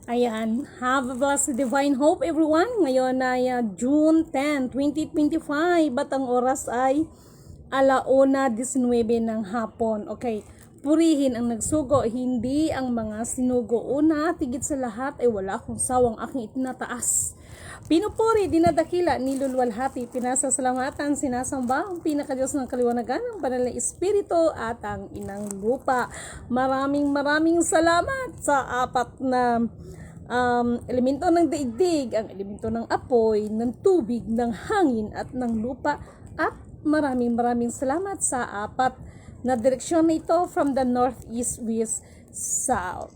Ayan, have a blessed divine hope everyone. Ngayon ay June 10, 2025 at ang oras ay 1:19 ng hapon. Okay, purihin ang nagsugo, hindi ang mga sinugo. Una, tigit sa lahat ay wala akong sawang aking itinataas. Pinupuri, dinadakila, nilulwalhati, pinasasalamatan, sinasamba ang pinakadiyos ng kaliwanagan, ang banal na espiritu at ang inang lupa. Maraming salamat sa apat na elemento ng daigdig, ang elemento ng apoy, ng tubig, ng hangin at ng lupa, at maraming salamat sa apat na direksyon na ito from the north, east, west, south.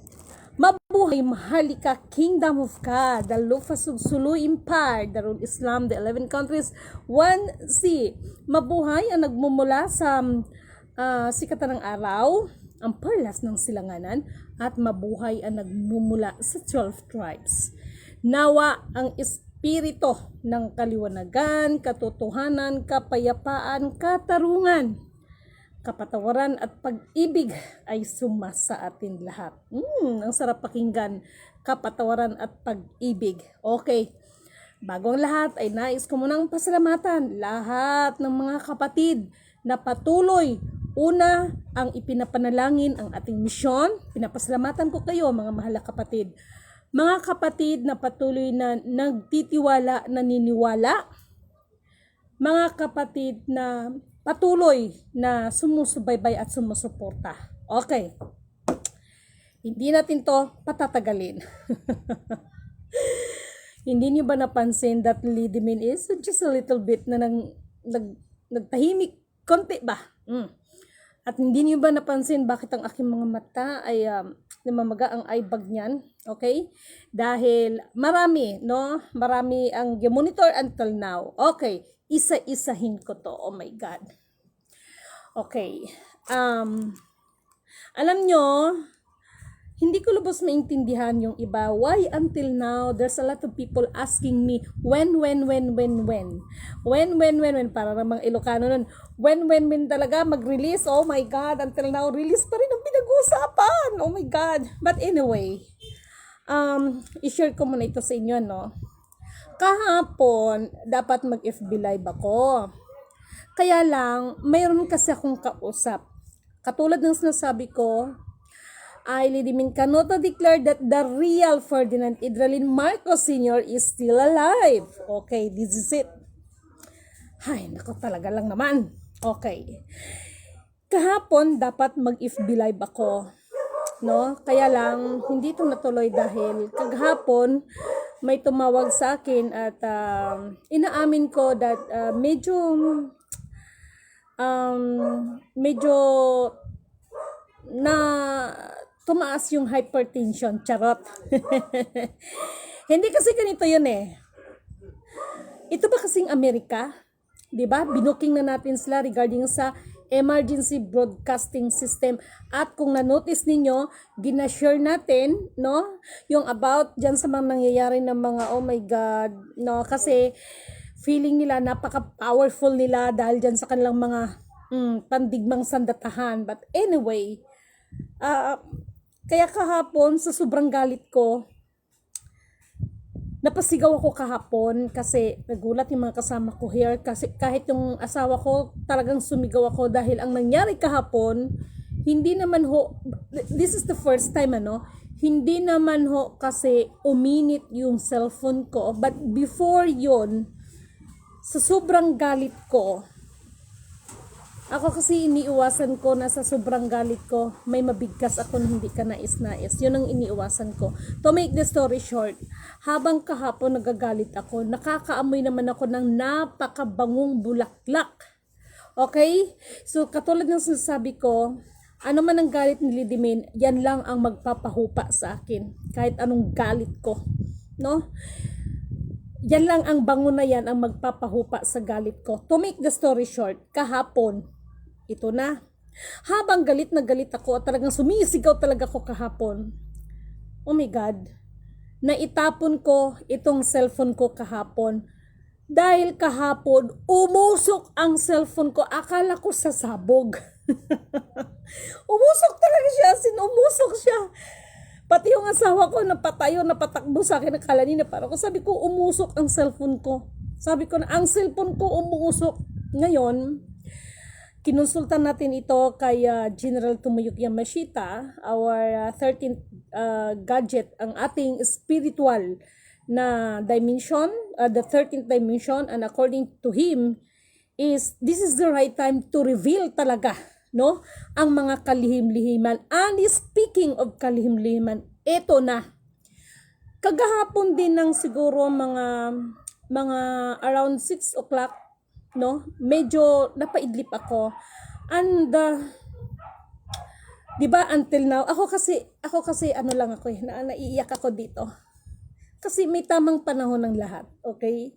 Mabuhay Maharlika Kingdom of God, the Lufa Sugsulu Empire, Darul Islam, the 11 countries, 1C. Mabuhay ang nagmumula sa sikatan ng araw, ang perlas ng silanganan, at mabuhay ang nagmumula sa 12 tribes. Nawa ang espiritu ng kaliwanagan, katotohanan, kapayapaan, katarungan, kapatawaran at pag-ibig ay sumasa atin lahat. Ang sarap pakinggan, kapatawaran at pag-ibig. Okay, bago ang lahat ay nais ko munang pasalamatan lahat ng mga kapatid na patuloy. Una, ang ipinapanalangin ang ating misyon. Pinapasalamatan ko kayo mga mahal na kapatid. Mga kapatid na patuloy na nagtitiwala, naniniwala. Mga kapatid na patuloy na sumusubaybay at sumusuporta. Okay. Hindi natin to patatagalin. Hindi niyo ba napansin that Lidimin is just a little bit na nagtahimik konti ba? At hindi niyo ba napansin bakit ang aking mga mata ay namamaga ang eye bag niyan? Okay? Dahil marami ang monitor until now. Okay, isa-isahin ko to. Oh my God. Okay. Alam nyo, hindi ko lubos maintindihan yung iba. Why until now, there's a lot of people asking me, when? Para namang Ilocano nun. When talaga mag-release? Oh my God, until now, release pa rin ang pinag-uusapan. Oh my God. But anyway, i-share ko muna ito sa inyo, no? Kahapon, dapat mag-FB live ako. Kaya lang, mayroon kasi akong kausap. Katulad ng sinasabi ko, I, Lidimin Canoto, declared that the real Ferdinand Idralin Marcos Sr. is still alive. Okay, this is it. Ay, nako talaga lang naman. Okay. Kahapon, dapat mag-FB live ako. No? Kaya lang, hindi ito natuloy dahil kagahapon, may tumawag sa akin at inaamin ko that medyo na tumaas yung hypertension, charot. Hindi kasi ganito yun eh. Ito ba kasing Amerika? 'Di ba? Binuking na natin sila regarding sa emergency broadcasting system. At kung na-notice ninyo, ginashare natin, no? Yung about dyan sa mga nangyayari ng mga, oh my God, no? Kasi feeling nila, napaka-powerful nila dahil dyan sa kanilang mga pandigmang sandatahan. But anyway, kaya kahapon, sa sobrang galit ko, napasigaw ako kahapon kasi nagulat yung mga kasama ko here. Kasi kahit yung asawa ko, talagang sumigaw ako dahil ang nangyari kahapon, hindi naman ho, this is the first time hindi naman ho kasi uminit yung cellphone ko. But before yon, sa sobrang galit ko, ako kasi iniiwasan ko na sa sobrang galit ko, may mabigkas ako na hindi ka nais-nais. Yun ang iniiwasan ko. To make the story short, habang kahapon nagagalit ako, nakakaamoy naman ako ng napakabangong bulaklak. Okay? So, katulad ng sinasabi ko, ano man ang galit ni Lidimin, yan lang ang magpapahupa sa akin. Kahit anong galit ko. No? Yan lang ang bango na yan ang magpapahupa sa galit ko. To make the story short, kahapon, ito na. Habang galit na galit ako at talagang sumisigaw talaga ako kahapon. Oh my God. Naitapon ko itong cellphone ko kahapon. Dahil kahapon, umusok ang cellphone ko. Akala ko sasabog. Umusok talaga siya. Umusok siya. Pati yung asawa ko napatayo, napatakbo sa akin, nakala nila parang ko. Sabi ko, umusok ang cellphone ko. Sabi ko na, ang cellphone ko umusok. Ngayon, kinonsultan natin ito kay General Tomoyuki Yamashita, our 13th gadget, ang ating spiritual na dimension, the 13th dimension, and according to him, this is the right time to reveal talaga, no, ang mga kalihim-lihiman. And speaking of kalihim-lihiman, eto na. Kagahapon din ng siguro mga around 6 o'clock, no, medyo napaidlip ako. And di ba until now, ako kasi ano lang ako naiiyak ako dito. Kasi may tamang panahon ng lahat, okay?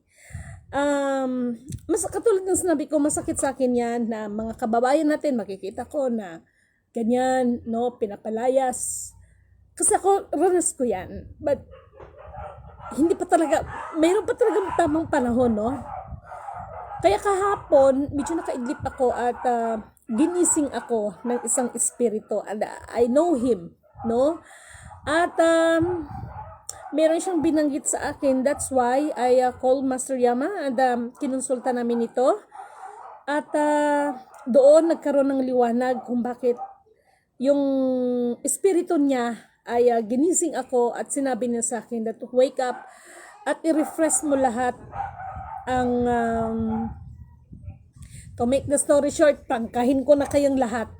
Katulad ng sinabi ko, masakit sa akin yan na mga kababayan natin, makikita ko na ganyan, no, pinapalayas. Kasi ako, ranas ko yan. But, mayroon pa talaga tamang panahon, no? Kaya kahapon, medyo nakaidlip ako at ginising ako ng isang espiritu. And I know him, no? At, meron siyang binanggit sa akin. That's why I called Master Yama and kinonsulta namin ito. At doon nagkaroon ng liwanag kung bakit yung espiritu niya ay ginising ako at sinabi niya sa akin that wake up at i-refresh mo lahat ang to make the story short, tangkahin ko na kayong lahat.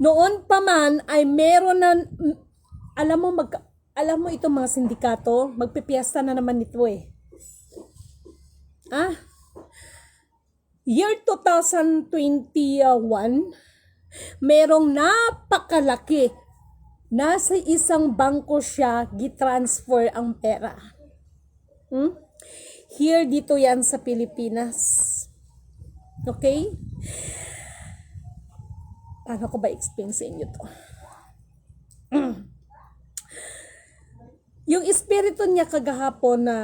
Noon pa man ay meron na, alam mo itong mga sindikato, magpipiesta na naman ito eh. Year 2021, merong napakalaki. Nasa isang bangko siya, gitransfer ang pera. Here, dito yan sa Pilipinas. Okay? Paano ko ba explain sa inyo to? Yung espiritu niya kagahapon na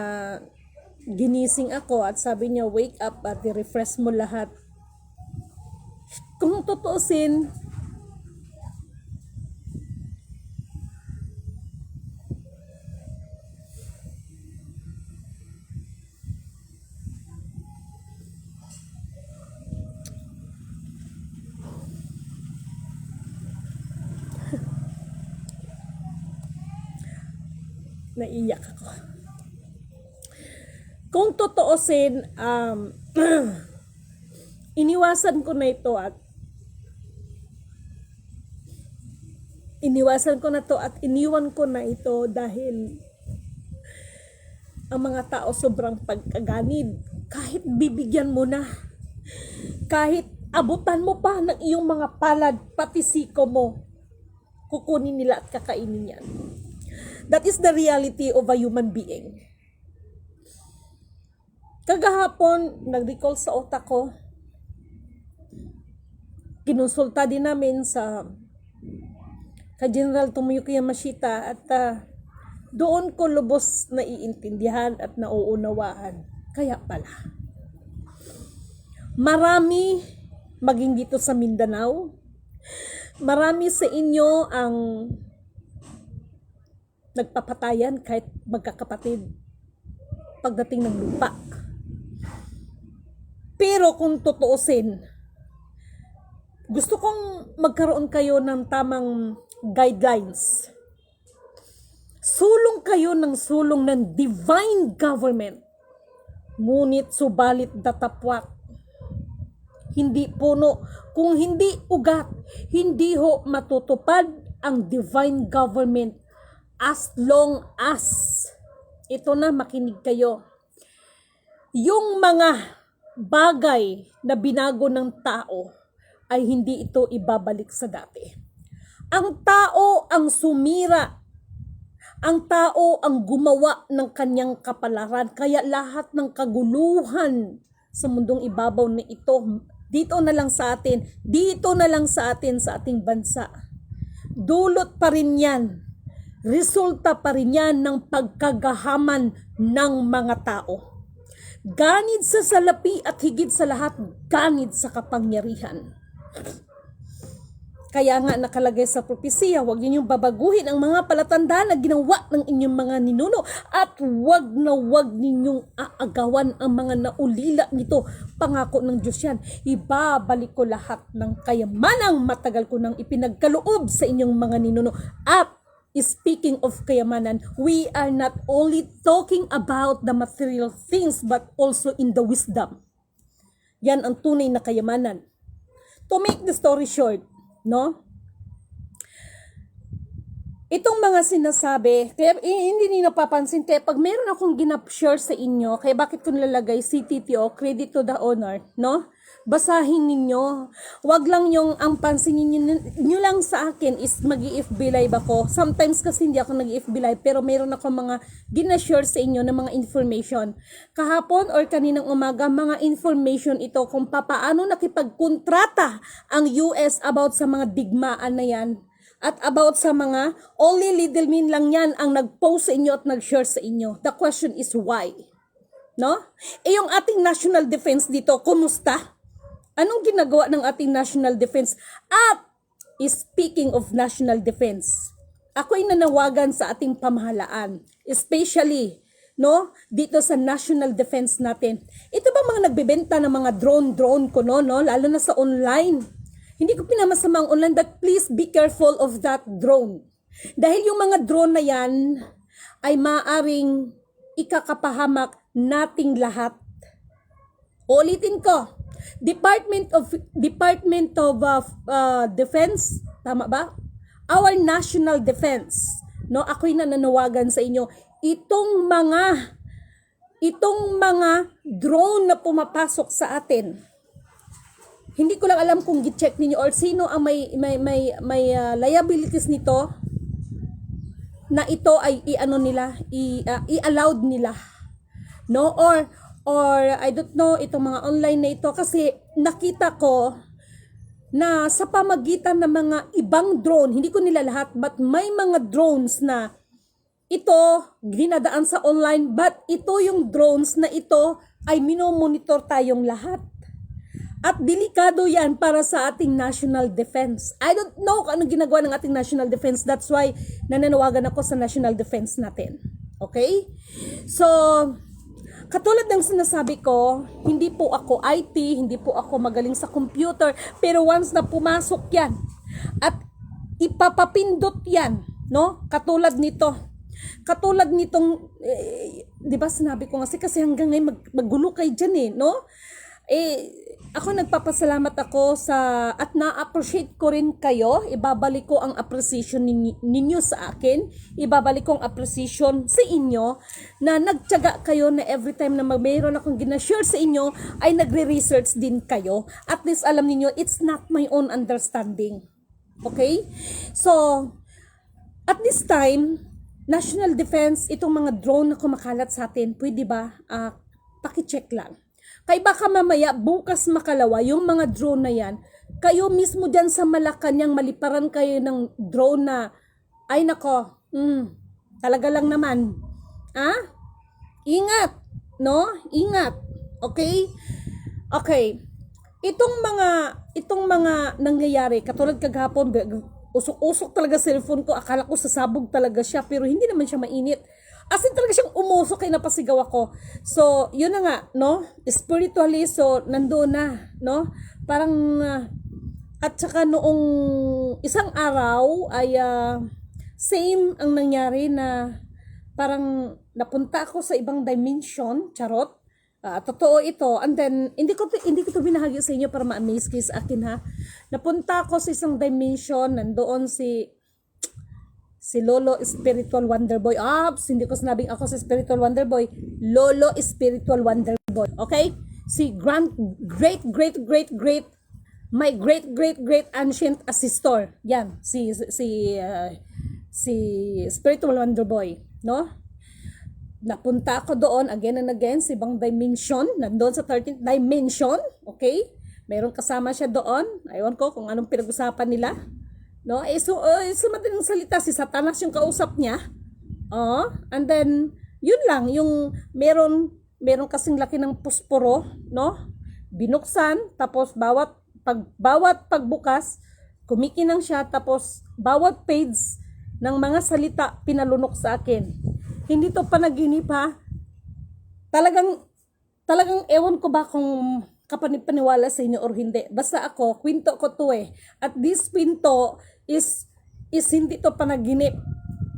ginising ako at sabi niya, wake up at i-refresh mo lahat. Kung tutuusin, naiyak ako. Kung tutuusin, iniwasan ko na ito at iniwan ko na ito dahil ang mga tao sobrang pagkaganid. Kahit bibigyan mo na, kahit abutan mo pa ng iyong mga palad, pati siko mo, kukunin nila at kakainin yan. That is the reality of a human being. Kagahapon, nag-recall sa utak ko, kinonsulta din namin sa General Tomoyuki Yamashita at doon ko lubos na iintindihan at nauunawaan. Kaya pala, marami, maging dito sa Mindanao, marami sa inyo ang nagpapatayan kahit magkakapatid pagdating ng lupa. Pero kung tutuusin, gusto kong magkaroon kayo ng tamang guidelines. Sulong kayo ng sulong ng divine government. Ngunit subalit datapwat. Hindi puno. Kung hindi ugat, hindi ho matutupad ang divine government as long as, ito na, makinig kayo, yung mga bagay na binago ng tao ay hindi ito ibabalik sa dati. Ang tao ang sumira. Ang tao ang gumawa ng kanyang kapalaran. Kaya lahat ng kaguluhan sa mundong ibabaw na ito, dito na lang sa atin, sa ating bansa. Dulot pa rin yan. Resulta pa rin yan ng pagkagahaman ng mga tao. Ganid sa salapi at higit sa lahat, ganid sa kapangyarihan. Kaya nga nakalagay sa propesiya, huwag ninyong babaguhin ang mga palatandaan na ginawa ng inyong mga ninuno at huwag na huwag ninyong aagawan ang mga naulila nito. Pangako ng Diyos yan. Ibabalik ko lahat ng kayamanang matagal ko nang ipinagkaloob sa inyong mga ninuno. At speaking of kayamanan, we are not only talking about the material things but also in the wisdom. Yan ang tunay na kayamanan. To make the story short, no? Itong mga sinasabi, kaya hindi niyo napapansin, kaya pag meron akong ginap-share sa inyo, kaya bakit ko nilalagay CTTO, credit to the owner, no? Basahin ninyo. Wag lang yung ang pansinin nyo lang sa akin is mag-i-FB live ako. Sometimes kasi hindi ako nag-i-FB live, pero meron ako mga ginashare sa inyo ng mga information. Kahapon or kaninang umaga, mga information ito kung papaano nakipagkontrata ang US about sa mga digmaan na yan. At about sa mga only little men lang yan ang nag-post sa inyo at nag-share sa inyo. The question is why? No? Eh yung ating national defense dito, kumusta? Anong ginagawa ng ating national defense? At speaking of national defense, ako'y nanawagan sa ating pamahalaan, especially no, dito sa national defense natin. Ito ba mga nagbebenta ng mga drone ko no, lalo na sa online. Hindi ko pinamasama ang online, but please be careful of that drone. Dahil yung mga drone na yan ay maaring ikakapahamak nating lahat. Ulitin ko. Department of Defense, tama ba? Our national defense. No, ako'y nananawagan sa inyo, itong mga drone na pumapasok sa atin. Hindi ko lang alam kung gi-check ninyo or sino ang may liabilities nito na ito ay i-allowed nila. No, or I don't know, itong mga online na ito, kasi nakita ko na sa pamagitan ng mga ibang drone, hindi ko nila lahat, but may mga drones na ito ginadaan sa online, but ito yung drones na ito ay minomonitor tayong lahat. At delikado yan para sa ating national defense. I don't know kung anong ginagawa ng ating national defense, that's why nananawagan ako sa national defense natin. Okay? So, katulad ng sinasabi ko, hindi po ako IT, hindi po ako magaling sa computer, pero once na pumasok yan at ipapapindot yan, no? Katulad nitong, di ba sinabi ko kasi hanggang ngayon magulo kayo dyan no? Ako nagpapasalamat ako at na-appreciate ko rin kayo. Ibabalik ko ang appreciation ninyo sa akin. Ibabalik ko ang appreciation sa inyo na nagtiyaga kayo na every time na mayroon akong ginashare sa inyo ay nagre-research din kayo. At least alam niyo it's not my own understanding. Okay? So, at this time, national defense, itong mga drone na kumakalat sa atin, pwede ba paki-check lang? Kaya baka mamaya, bukas makalawa, yung mga drone na yan, kayo mismo dyan sa Malacanang, maliparan kayo ng drone na, ay nako, talaga lang naman. Ingat, no? Ingat. Okay? Okay. Itong mga nangyayari, katulad kagahapon, usok-usok talaga cellphone ko, akala ko sasabog talaga siya, pero hindi naman siya mainit. As in talaga siyang umusok, kaya napasigaw ako. So, yun na nga, no? Spiritually, so, nandoon na, no? Parang, at saka noong isang araw, ay same ang nangyari na parang napunta ako sa ibang dimension, charot. Totoo ito. And then, hindi ko to binahagi sa inyo para ma-amaze kayo sa akin, ha? Napunta ako sa isang dimension, nandoon si Lolo Spiritual Wonder Boy. Hindi ko sinabing ako si Spiritual Wonder Boy. Lolo Spiritual Wonder Boy. Okay? Si great my great ancient assistor. Yan, si Spiritual Wonder Boy, no? Napunta ako doon again and again sa ibang dimension, nandoon sa 13th dimension, okay? Mayroong kasama siya doon. Aywan ko kung anong pinag-usapan nila. No, so madaling salita, si Satanas yung kausap niya. And then yun lang, yung meron kasing laki ng pusporo, no? Binuksan, tapos bawat pagbukas, Kumikinang siya, tapos bawat page ng mga salita pinalunok sa akin. Hindi to panaginip ha. Talagang ewan ko ba kung kapaniwala sa inyo or hindi. Basta ako, kwento ko to eh. At this kwento is hindi to panaginip.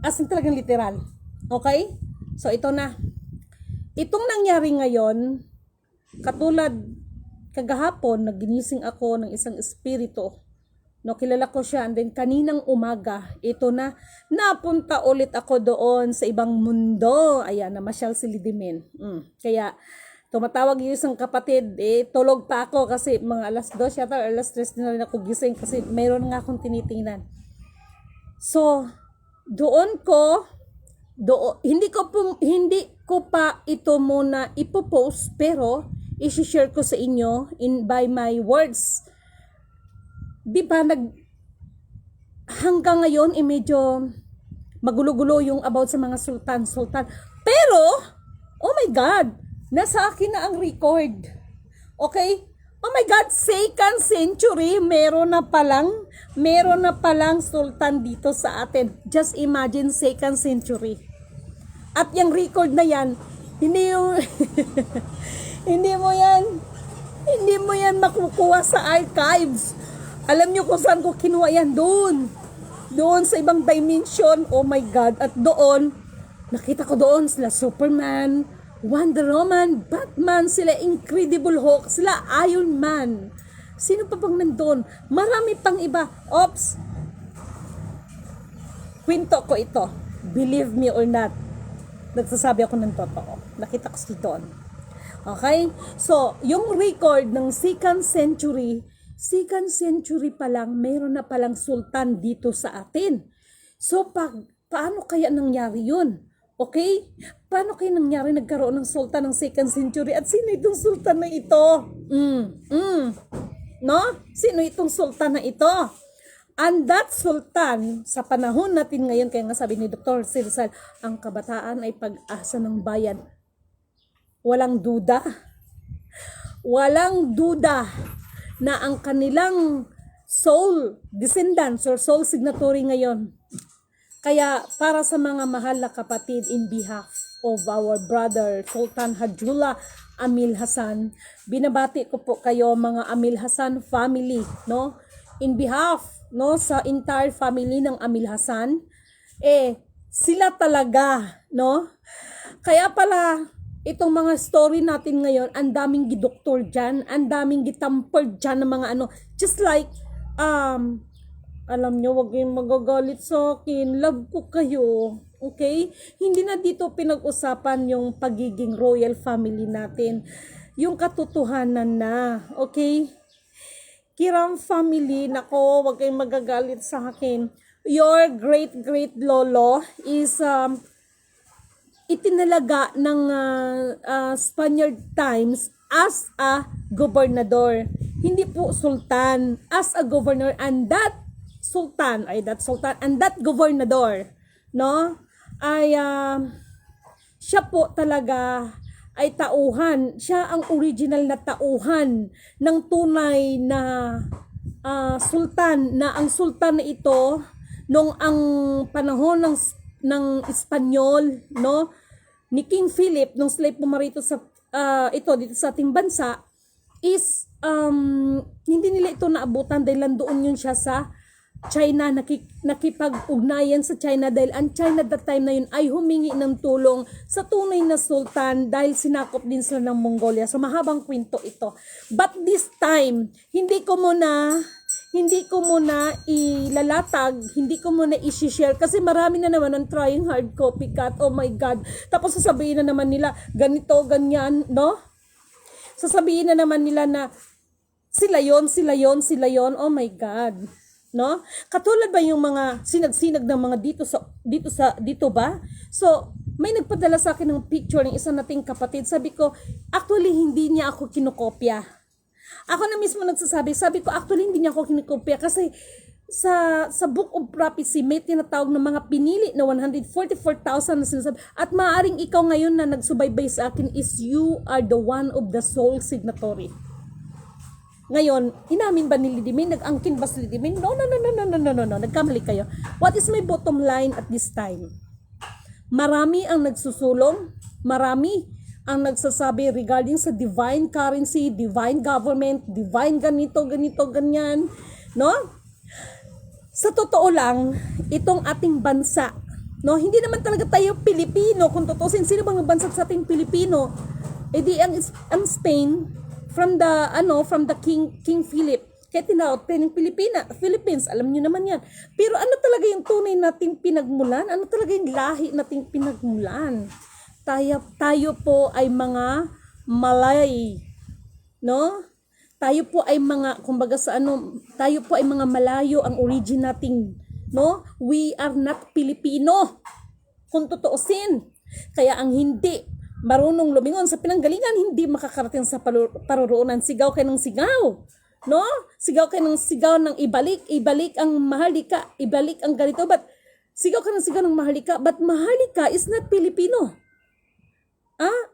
As in talagang literal. Okay? So ito na. Itong nangyari ngayon, katulad kagahapon, naginising ako ng isang espiritu. No, kilala ko siya, and then kaninang umaga, ito na, napunta ulit ako doon sa ibang mundo. Ayan, namasyal si Lidimin. Kaya, tumatawag yung isang kapatid, tulog pa ako kasi mga alas 2 yata, alas 3 na rin ako gising kasi mayroon nga akong tinitingnan. So, hindi ko pa ito muna ipopost, pero i-share ko sa inyo by my words. Di ba hanggang ngayon medyo magulo-gulo yung about sa mga sultan. Pero, oh my God, nasa akin na ang record. Okay? Oh my God, 2nd century, meron na palang sultan dito sa atin. Just imagine 2nd century. At yung record na yan, hindi mo yan makukuha sa archives. Alam nyo kung saan ko kinuha yan? Doon sa ibang dimension. Oh my God. At doon, nakita ko doon sila Superman, Wonder Woman, Batman, sila Incredible Hulk, sila Iron Man. Sino pa bang nandun? Marami pang iba. Oops! Kwento ko ito. Believe me or not. Nagsasabi ako ng totoo. Nakita ko si doon. Okay? So, yung record ng 2nd century pa lang, mayroon na palang sultan dito sa atin. So, paano kaya nangyari yun? Okay? Paano kaya nangyari nagkaroon ng sultan ng 2nd century? At sino itong sultan na ito? No? Sino itong sultan na ito? And that sultan, sa panahon natin ngayon, kaya nga sabi ni Dr. Sirsal, ang kabataan ay pag-asa ng bayan. Walang duda na ang kanilang soul descendants or soul signatory ngayon. Kaya para sa mga mahal na kapatid, in behalf of our brother Sultan Hajjullah Amil Hasan, binabati ko po kayo mga Amil Hasan family, no? In behalf, no, sa entire family ng Amil Hasan, sila talaga, no? Kaya pala itong mga story natin ngayon, ang daming gidoktor dyan, ang daming gitampered dyan ng mga ano, just like, alam nyo, wag kayong magagalit sa akin, love ko kayo, okay? Hindi na dito pinag-usapan yung pagiging royal family natin, yung katotohanan na, okay? Kiram family, nako, wag kayong magagalit sa akin. Your great lolo is, itinalaga ng Spaniard times as a gobernador. Hindi po sultan, as a governor, and that gobernador, no? Ay siya po talaga ay tauhan. Siya ang original na tauhan ng tunay na sultan, na ang sultan na ito nung ang panahon ng Espanyol, no, ni King Philip nung sila pumarito sa dito sa ating bansa is hindi nila ito naabutan dahil nandoon yun siya sa China, nakipag-ugnayan sa China dahil ang China that time na yun ay humingi ng tulong sa tunay na sultan dahil sinakop din sila ng Mongolia. So mahabang kwento ito. But this time, hindi ko muna ilalatag, hindi ko muna i-share kasi marami na naman ang trying hard copycat. Oh my God. Tapos sasabihin na naman nila, ganito, ganyan, no? Sasabihin na naman nila na sila yon. Oh my God. No? Katulad ba yung mga sinag-sinag ng mga dito ba? So, may nagpadala sa akin ng picture ng isa nating kapatid. Sabi ko, actually hindi niya ako kinokopya. Ako na mismo nagsasabi, sabi ko actually hindi niya ako kinokopya kasi sa Book of Prophecy may tinatawag ng mga pinili na 144,000 na sinasabi. At maaaring ikaw ngayon na nagsubaybay sa akin is you are the one of the soul signatory. Ngayon, inamin ba ni Lidimin? Nag-angkin ba si Lidimin? No. Nagkamali kayo. What is my bottom line at this time? Marami ang nagsusulong, marami ang nagsasabi regarding sa divine currency, divine government, divine ganito, ganyan, no? Sa totoo lang, itong ating bansa, no, hindi naman talaga tayo Pilipino. Kung tutusin, sino bang nagbansag sa ating Pilipino? Di ang Spain, from the King Philip. Kaya tinawag tayo ng Philippines, alam niyo naman yan. Pero ano talaga yung tunay nating pinagmulan? Ano talaga yung lahi nating pinagmulan? Tayo po ay mga Malay, no? Tayo po ay mga, kumbaga tayo po ay mga Malayo ang origin nating, no? We are not Filipino, kung tutuusin. Kaya ang hindi marunong lumingon sa pinanggalingan, hindi makakarating sa paruroonan. Sigaw kayo ng sigaw, no? Sigaw kayo ng sigaw ng ibalik ang mahalika, ibalik ang ganito. But sigaw ka ng sigaw ng mahalika, but mahalika is not Filipino.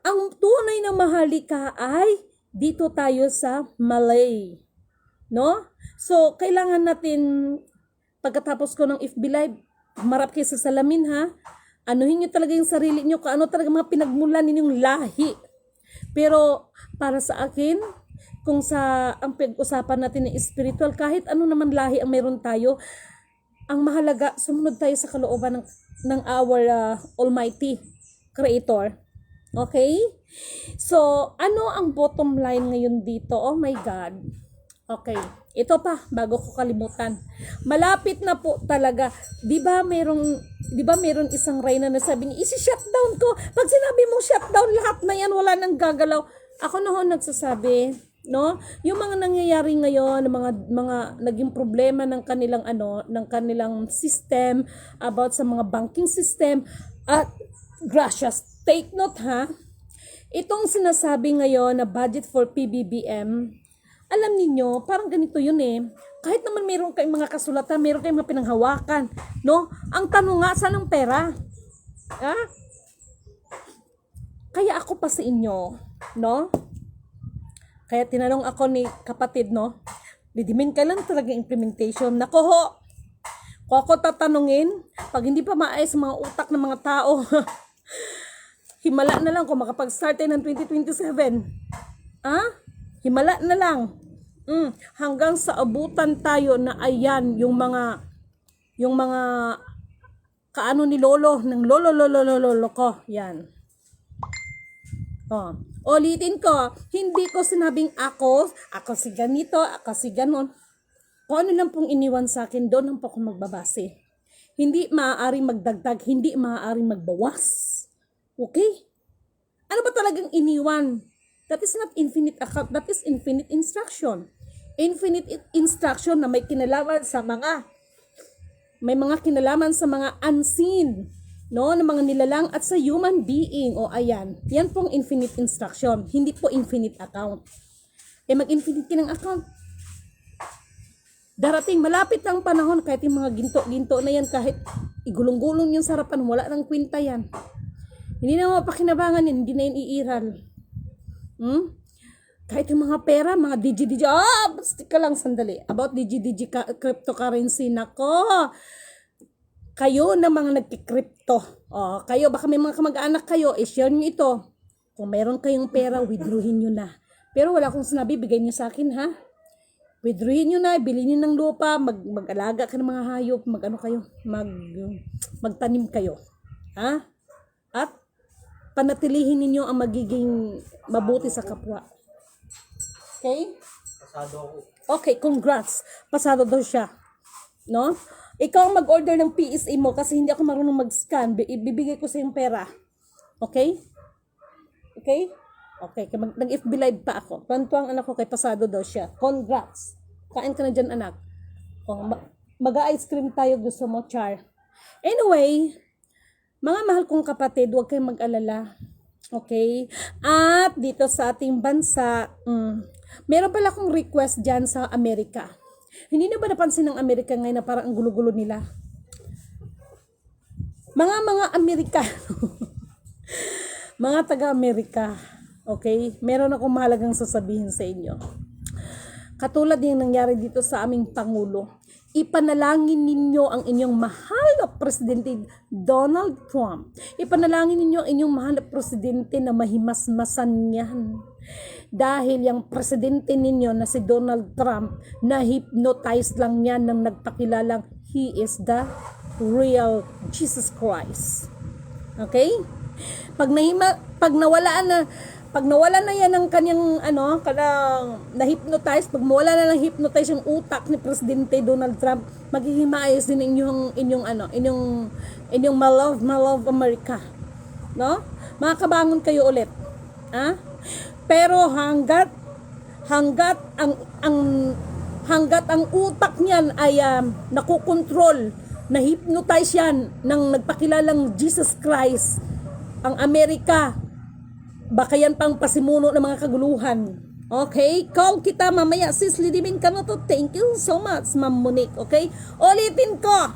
Ang tunay na mahalika ay dito tayo sa Malay, no? So, kailangan natin, pagkatapos ko ng FB Live, marap kayo sa salamin, ha? Anuhin nyo talaga yung sarili nyo, kung ano talaga mga pinagmulan ninyong lahi. Pero, para sa akin, kung ang pag-usapan natin ng spiritual, kahit ano naman lahi ang meron tayo, ang mahalaga, sumunod tayo sa kalooban ng our Almighty Creator. Okay? So, ano ang bottom line ngayon dito? Oh my God. Okay. Ito pa, bago ko kalimutan. Malapit na po talaga. Di ba meron isang reyna na sabi niya, isi-shutdown ko. Pag sinabi mong shutdown, lahat na yan, wala nang gagalaw. Ako na ho nagsasabi, no? Yung mga nangyayari ngayon, mga naging problema ng kanilang system, about sa mga banking system, at gracious, take note ha. Itong sinasabi ngayon na budget for PBBM, alam niyo, parang ganito yun eh. Kahit naman meron kayong mga kasulatan, meron kayong mga pinanghawakan, no? Ang tanong nga, saan ang pera? Kaya ako pa sa inyo, no? Kaya tinanong ako ni kapatid, no? Lidimin, kailan talaga implementation? Nako ho! Kung ako tatanungin, pag hindi pa maayos mga utak ng mga tao, himala na lang kung makapag-start tayo ng 2027. Himala na lang. Hanggang sa abutan tayo na ayan yung mga kaano ni lolo ng lolo ko. Yan. Ulitin ko, hindi ko sinabing ako si ganito, ako si ganon. Kung ano lang pong iniwan sa akin, doon lang po ako magbabase. Hindi maaaring magdagdag, hindi maaaring magbawas. Okay? Ano ba talagang iniwan? That is not infinite account, that is infinite instruction. Infinite instruction na may kinalaman sa mga unseen, no, ng mga nilalang at sa human being. O ayan, yan pong infinite instruction, hindi po infinite account. Mag-infinite ka ng account. Darating, malapit ang panahon, kahit yung mga ginto na yan, kahit igulong-gulong yung sarapan, wala nang kwenta yan. Hindi na mapakinabangan yan, hindi na yan iiral. Kahit yung mga pera, mga digi-digi, basta ka lang sandali. About digi-digi cryptocurrency, nako. Kayo na mga nagki-crypto. Kayo, baka may mga kamag-anak kayo, share nyo ito. Kung meron kayong pera, withdrawin nyo na. Pero wala akong sinabi, bigay nyo sa akin, ha? Withdrawin nyo na, bilhin nyo ng lupa, mag-alaga ka ng mga hayop, magtanim kayo. Ha? At panatilihin ninyo ang magiging mabuti sa kapwa. Okay? Pasado ako. Okay, congrats. Pasado daw siya. No? Ikaw ang mag-order ng PSA mo kasi hindi ako marunong mag-scan. Ibibigay ko sa yung pera. Okay? Okay? Okay, nag-FB live pa ako. Pantuang anak ko kay pasado daw siya. Congrats. Kain ka na dyan, anak. Mag-ice cream tayo, gusto mo, Char. Anyway, mga mahal kong kapatid, huwag kayong mag-alala. Okay? At dito sa ating bansa, meron pala akong request dyan sa Amerika. Hindi na ba napansin ng Amerika ngayon na parang ang gulo-gulo nila? Mga Amerikano, mga taga-Amerika, okay? Meron akong mahalagang sasabihin sa inyo. Katulad yung nangyari dito sa aming Pangulo. Ipanalangin ninyo ang inyong mahal na Presidente Donald Trump. Ipanalangin ninyo ang inyong mahal na Presidente na mahimasmasan yan. Dahil yung Presidente ninyo na si Donald Trump, na-hypnotize lang yan nang nagpakilalang he is the real Jesus Christ. Okay? Pag nawala na yan ng kanyang kanang na-hypnotize, pag mawala na ng hypnotize yung utak ni Presidente Donald Trump, magiging maayos din inyong my love America. No? Makakabangon kayo ulit. Pero hanggat ang utak niyan ay nakokontrol, na-hypnotize yan ng nagpakilalang Jesus Christ, ang Amerika, baka yan pang pasimuno ng mga kaguluhan. Okay? Call kita mamaya. Sis Lidibin Canoto. Thank you so much, Ma'am Monique. Okay? Ulitin ko.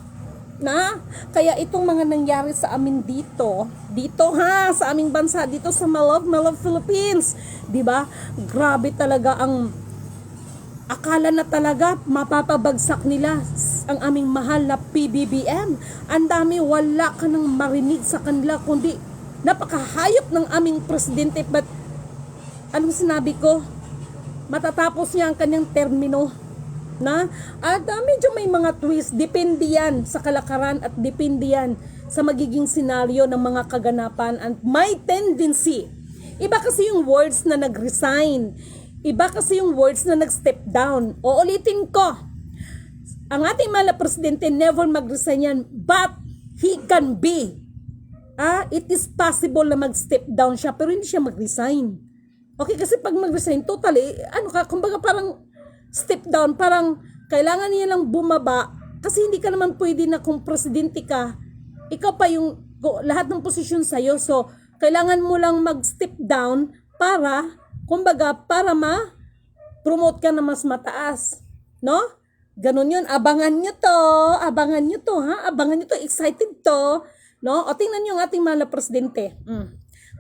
Na? Kaya itong mga nangyari sa amin dito sa aming bansa, dito sa My Love Philippines. Diba? Grabe talaga ang akala na talaga mapapabagsak nila ang aming mahal na PBBM. Ang dami, wala ka nang marinig sa kanila, kundi napakahayop ng aming presidente. But anong sinabi ko? Matatapos niya ang kanyang termino na at medyo may mga twist. Depende yan sa kalakaran at depende yan sa magiging senaryo ng mga kaganapan and may tendency. Iba kasi yung words na nag-resign, iba kasi yung words na nag-step down. Uulitin ko, ang ating mahal na presidente never mag-resign yan, but he can be. It is possible na mag-step down siya pero hindi siya mag-resign. Okay, kasi pag mag-resign totally, kumbaga parang step down, parang kailangan niya lang bumaba kasi hindi ka naman pwede na kung presidente ka, ikaw pa yung lahat ng posisyon sa'yo. So, kailangan mo lang mag-step down para, kumbaga, para ma-promote ka na mas mataas. No? Ganun yun. Abangan nyo to, ha? Abangan nyo to, excited to. No? O tingnan niyo ang ating mahal na presidente.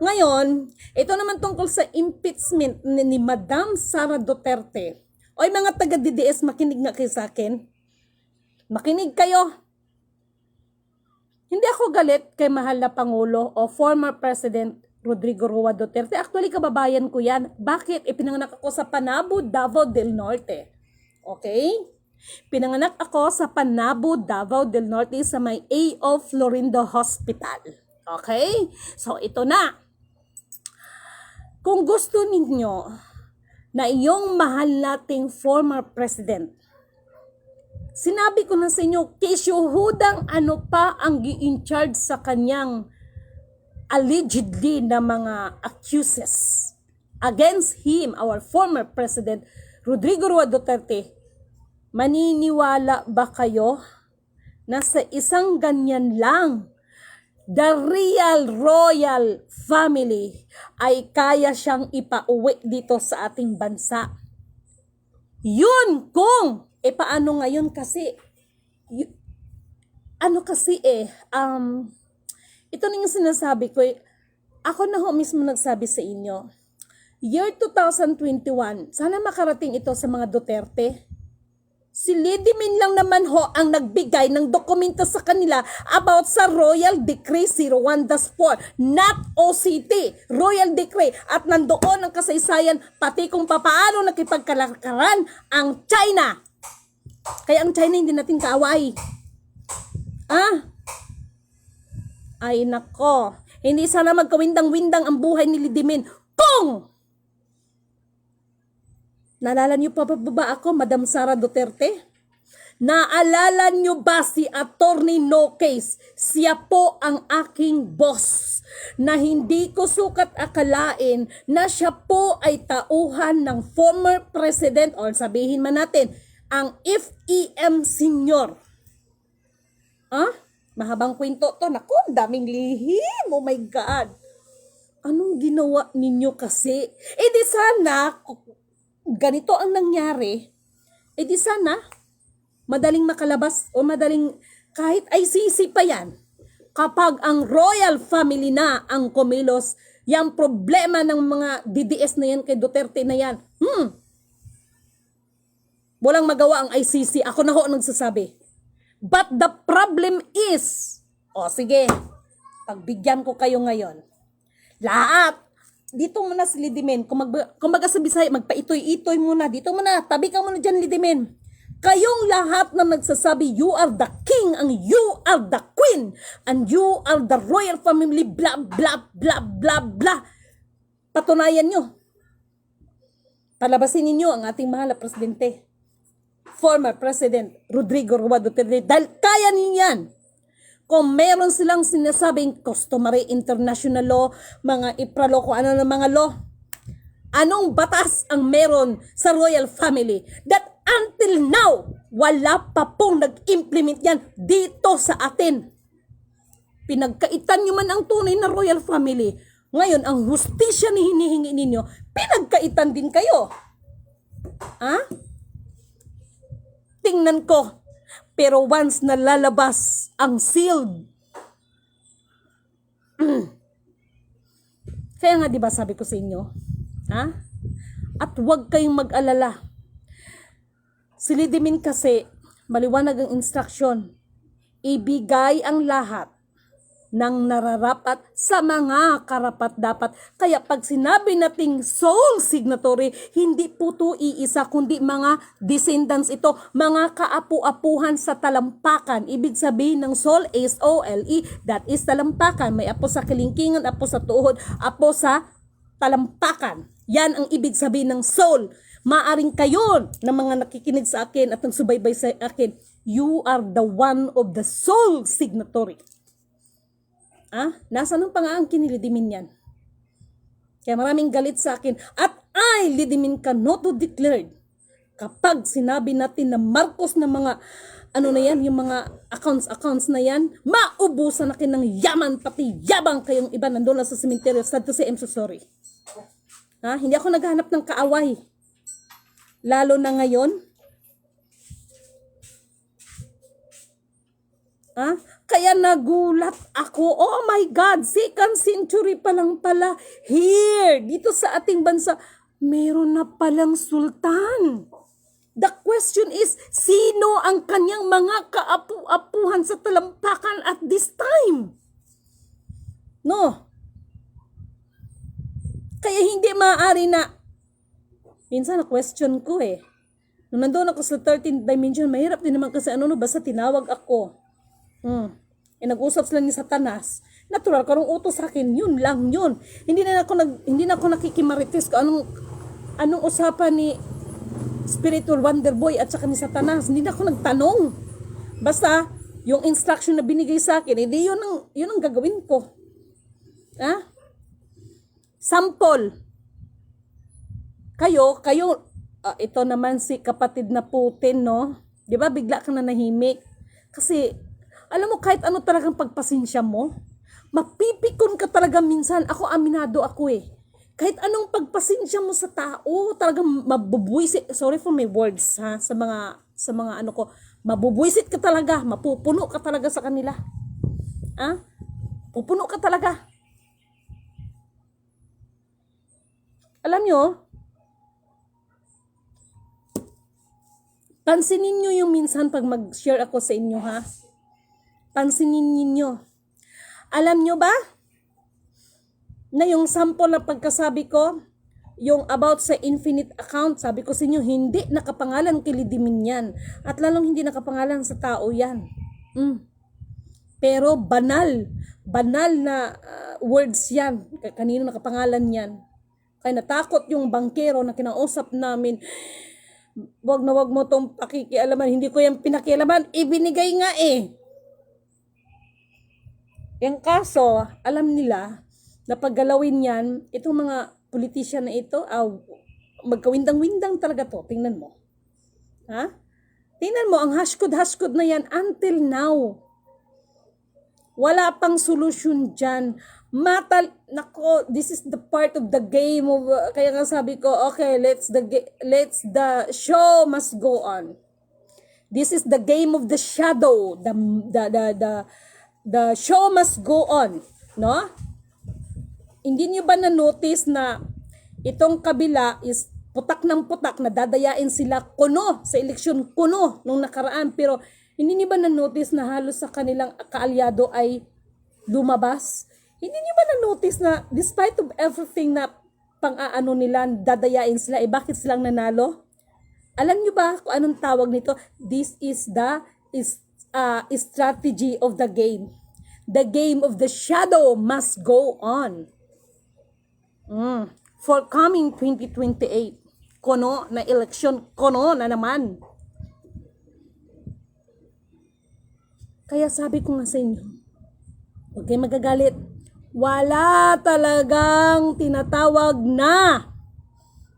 Ngayon, ito naman tungkol sa impeachment ni Madam Sara Duterte. Oy mga taga-DDS, makinig nga kayo sa akin. Makinig kayo. Hindi ako galit kay mahal na Pangulo o former President Rodrigo Roa Duterte. Actually, kababayan ko yan. Bakit? Ipinanganak ako sa Panabo, Davao del Norte. Okay? Pinanganak ako sa Panabo, Davao del Norte sa may A.O. Florindo Hospital. Okay? So, ito na. Kung gusto ninyo na iyong mahal nating former president, sinabi ko na sa inyo, kisyuhudang ano pa ang gi-in-charge sa kanyang allegedly na mga accuses against him, our former president, Rodrigo Roa Duterte. Maniniwala ba kayo na sa isang ganyan lang, the real royal family ay kaya siyang ipauwi dito sa ating bansa? Yun kung, paano ngayon kasi, ito na yung sinasabi ko, ako na ho mismo nagsabi sa inyo, year 2021, sana makarating ito sa mga Duterte. Si Lady Min lang naman ho ang nagbigay ng dokumento sa kanila about sa Royal Decree 01-4, not OCT, Royal Decree. At nandoon ang kasaysayan pati kung paano nakipagkalakaran ang China. Kaya ang China hindi natin kaaway. Ay nako, hindi sana magkawindang-windang ang buhay ni Lady Min kung naalala niyo pa ba ako, Madam Sara Duterte? Naalala niyo ba si Attorney No Case? Siya po ang aking boss na hindi ko sukat akalain na siya po ay tauhan ng former president or sabihin man natin, ang FEM Senior. Mahabang kwento to. Naku, daming lihim. Oh my God. Anong ginawa ninyo kasi? Di sana ganito ang nangyari, di sana madaling makalabas o madaling kahit ICC pa yan. Kapag ang royal family na ang kumilos, yung problema ng mga DDS na yan kay Duterte na yan, Walang magawa ang ICC. Ako na ho ang nagsasabi. But the problem is, sige, pagbigyan ko kayo ngayon. Lahat, dito muna si Lidimen. Kung baga sa Bisaya, magpaitoy-itoy muna. Dito muna, tabi ka muna dyan, Lidimen. Kayong lahat na nagsasabi, you are the king, and you are the queen, and you are the royal family, blah, blah, blah, blah, blah. Patunayan nyo. Palabasin ninyo ang ating mahal na presidente. Former President Rodrigo Roa Duterte. Dahil kaya niyan. Kung meron silang sinasabing customary international law, mga ipralo, kung ano ng mga law, anong batas ang meron sa royal family that until now, wala pa pong nag-implement yan dito sa atin. Pinagkaitan nyo man ang tunay na royal family. Ngayon, ang hustisya ni hinihingi ninyo, pinagkaitan din kayo. Tingnan ko. Pero once na lalabas ang sealed, kaya nga diba sabi ko sa inyo, at huwag kayong mag-alala. Si Lidimen kasi, maliwanag ang instruction, ibigay ang lahat ng nararapat sa mga karapat-dapat. Kaya pag sinabi nating sole signatory, hindi po ito iisa, kundi mga descendants ito, mga kaapu-apuhan sa talampakan. Ibig sabihin ng sole, S-O-L-E, that is talampakan. May apo sa kilingkingan, apo sa tuhod, apo sa talampakan. Yan ang ibig sabihin ng soul. Maaring kayo na mga nakikinig sa akin at nagsubaybay sa akin, you are the one of the soul signatory. Nasaan ang pangaangkin ni Lidimen yan? Kaya maraming galit sa akin. At Lidimen cannot declared. Kapag sinabi natin na Marcos na mga, yung mga accounts na yan, maubusan na kayo ng yaman, pati yabang kayong iba nandun sa cemetery. Sad to say, I'm so sorry. Hindi ako naghahanap ng kaaway. Lalo na ngayon. Kaya nagulat ako. Oh my God, 2nd century pa lang pala. Here, dito sa ating bansa, meron na palang sultan. The question is, sino ang kanyang mga kaapu-apuhan sa talampakan at this time? No. Kaya hindi maaari na, minsan na question ko nung nandun ako sa 13th dimension, mahirap din naman kasi basta tinawag ako. Nag-usap sila ni Satanas. Natural, karong utos sa akin, yun lang yun. Hindi na ako nakikimarites ko anong usapan ni Spiritual Wonder Boy at saka ni Satanas. Hindi na ako nagtanong. Basta, yung instruction na binigay sa akin, hindi yun ang gagawin ko. Sample. Kayo, ito naman si kapatid na Putin, no? Di ba, bigla ka na nahimik. Kasi, alam mo, kahit ano talagang pagpasensya mo, mapipikon ka talaga minsan. Ako, aminado ako Kahit anong pagpasensya mo sa tao, talagang mabubuisit. Sorry for my words, sa mga mabubuisit ka talaga, mapupuno ka talaga sa kanila. Pupuno ka talaga. Alam nyo, pansinin nyo yung minsan pag mag-share ako sa inyo, pansinin ninyo. Alam nyo ba na yung sample na pagkasabi ko, yung about sa infinite account, sabi ko sa inyo, hindi nakapangalan kay Lidimen yan. At lalong hindi nakapangalan sa tao yan. Pero banal na words yan. Kanino nakapangalan yan? Kaya natakot yung bankero na kinausap namin, wag mo tong pakikialaman, hindi ko yan pinakialaman, ibinigay nga Yung kaso, alam nila na paggalawin yan, itong mga politician na ito, magkawindang-windang talaga to. Tingnan mo. Tingnan mo, ang hashkod na yan until now. Wala pang solusyon dyan. Nako, this is the part of the game of, kaya nga sabi ko, okay, the show must go on. This is the game of the shadow. The show must go on, no? Hindi niyo ba na-notice na itong kabila is putak ng putak na dadayain sila kuno sa eleksyon kuno nung nakaraan. Pero hindi niyo ba na-notice na halos sa kanilang kaalyado ay lumabas? Hindi niyo ba na-notice na despite of everything na pang-aano nila, dadayain sila, bakit silang nanalo? Alam niyo ba kung anong tawag nito? This is the strategy of the game. The game of the shadow must go on. For coming 2028, kono na eleksyon, kono na naman. Kaya sabi ko nga sa inyo, huwag kayong magagalit. Wala talagang tinatawag na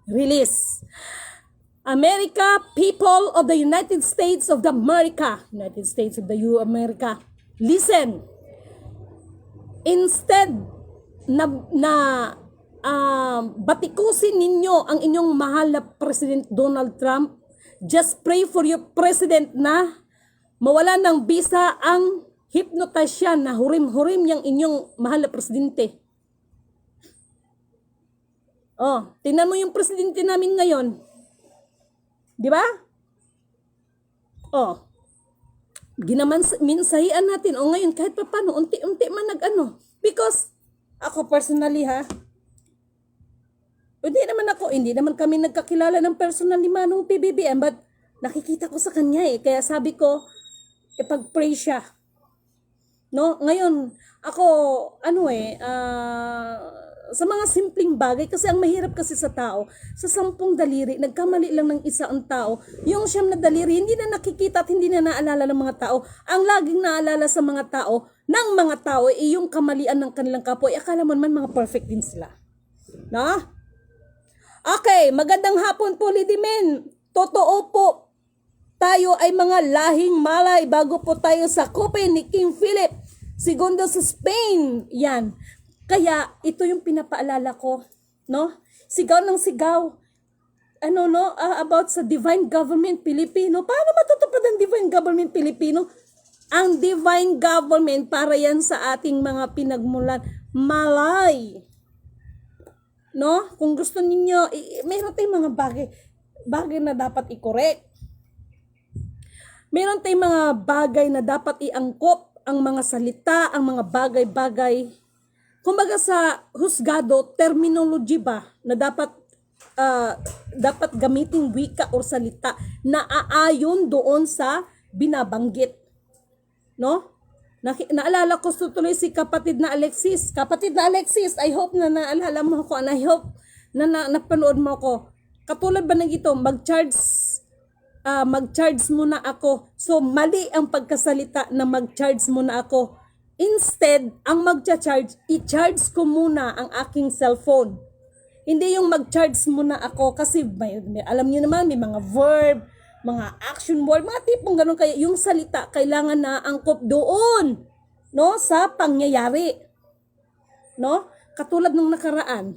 release. America, people of the United States of America, America, listen. Instead na batikusin ninyo ang inyong mahal na President Donald Trump, just pray for your president na mawala ng visa ang hypnotize siya na hurim-hurim yung inyong mahal na presidente. Tingnan mo yung presidente namin ngayon. Di ba? Minsahian natin. Ngayon kahit pa paano, unti-unti man nag-ano. Because, ako personally hindi naman kami nagkakilala ng personal ni Manong PBBM, but nakikita ko sa kanya Kaya sabi ko, ipag-pray siya. No? Ngayon, ako, sa mga simpleng bagay, kasi ang mahirap kasi sa tao, sa 10 daliri, nagkamali lang ng isa ang tao, yung 9 na daliri, hindi na nakikita at hindi na naalala ng mga tao. Ang laging naalala sa mga tao, ng mga tao, yung kamalian ng kanilang kapwa, akala mo naman mga perfect din sila. No? Okay, magandang hapon po, Lady Men. Totoo po, tayo ay mga lahing Malay bago po tayo sa kupe ni King Philip II sa Spain. Yan. Kaya ito yung pinapaalala ko, no? Sigaw ng sigaw. About sa Divine Government Pilipino. Paano matutupad ang Divine Government Pilipino? Ang Divine Government para yan sa ating mga pinagmulan Malay. No? Kung gusto ninyo, mayroon tayong mga bagay na dapat i-correct. Meron tayong mga bagay na dapat iangkop, ang mga salita, ang mga bagay-bagay. Kumbaga sa husgado, terminology ba na dapat gamitin wika o salita na aayon doon sa binabanggit. No? Naalala ko tuloy si kapatid na Alexis. Kapatid na Alexis, I hope na naalala mo ako and I hope na napanood mo ako. Katulad ba ng ito, mag-charge muna ako. So, mali ang pagkasalita na mag-charge muna ako. Instead, ang mag-charge, i-charge ko muna ang aking cellphone. Hindi yung mag-charge muna ako kasi alam niyo naman, may mga verb, mga action word, mga tipong ganun. Kaya yung salita, kailangan na angkop doon, no, sa pangyayari. No? Katulad nung nakaraan,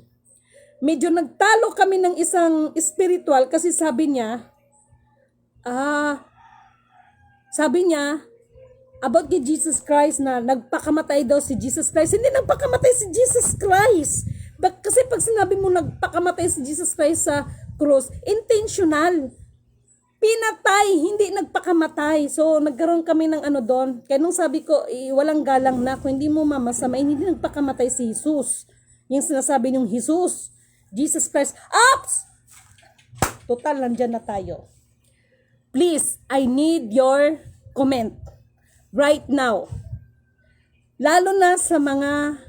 medyo nagtalo kami ng isang spiritual kasi sabi niya, about kay Jesus Christ na nagpakamatay daw si Jesus Christ. Hindi nagpakamatay si Jesus Christ. Kasi pag sinabi mo nagpakamatay si Jesus Christ sa cross, intentional. Pinatay, hindi nagpakamatay. So, nagkaroon kami ng doon. Kaya nung sabi ko, walang galang na. Kung hindi mo mamasamain, hindi nagpakamatay si Jesus. Yung sinasabi niyong Jesus, Jesus Christ. Ups! Total, nandyan na tayo. Please, I need your comment right now. Lalo na sa mga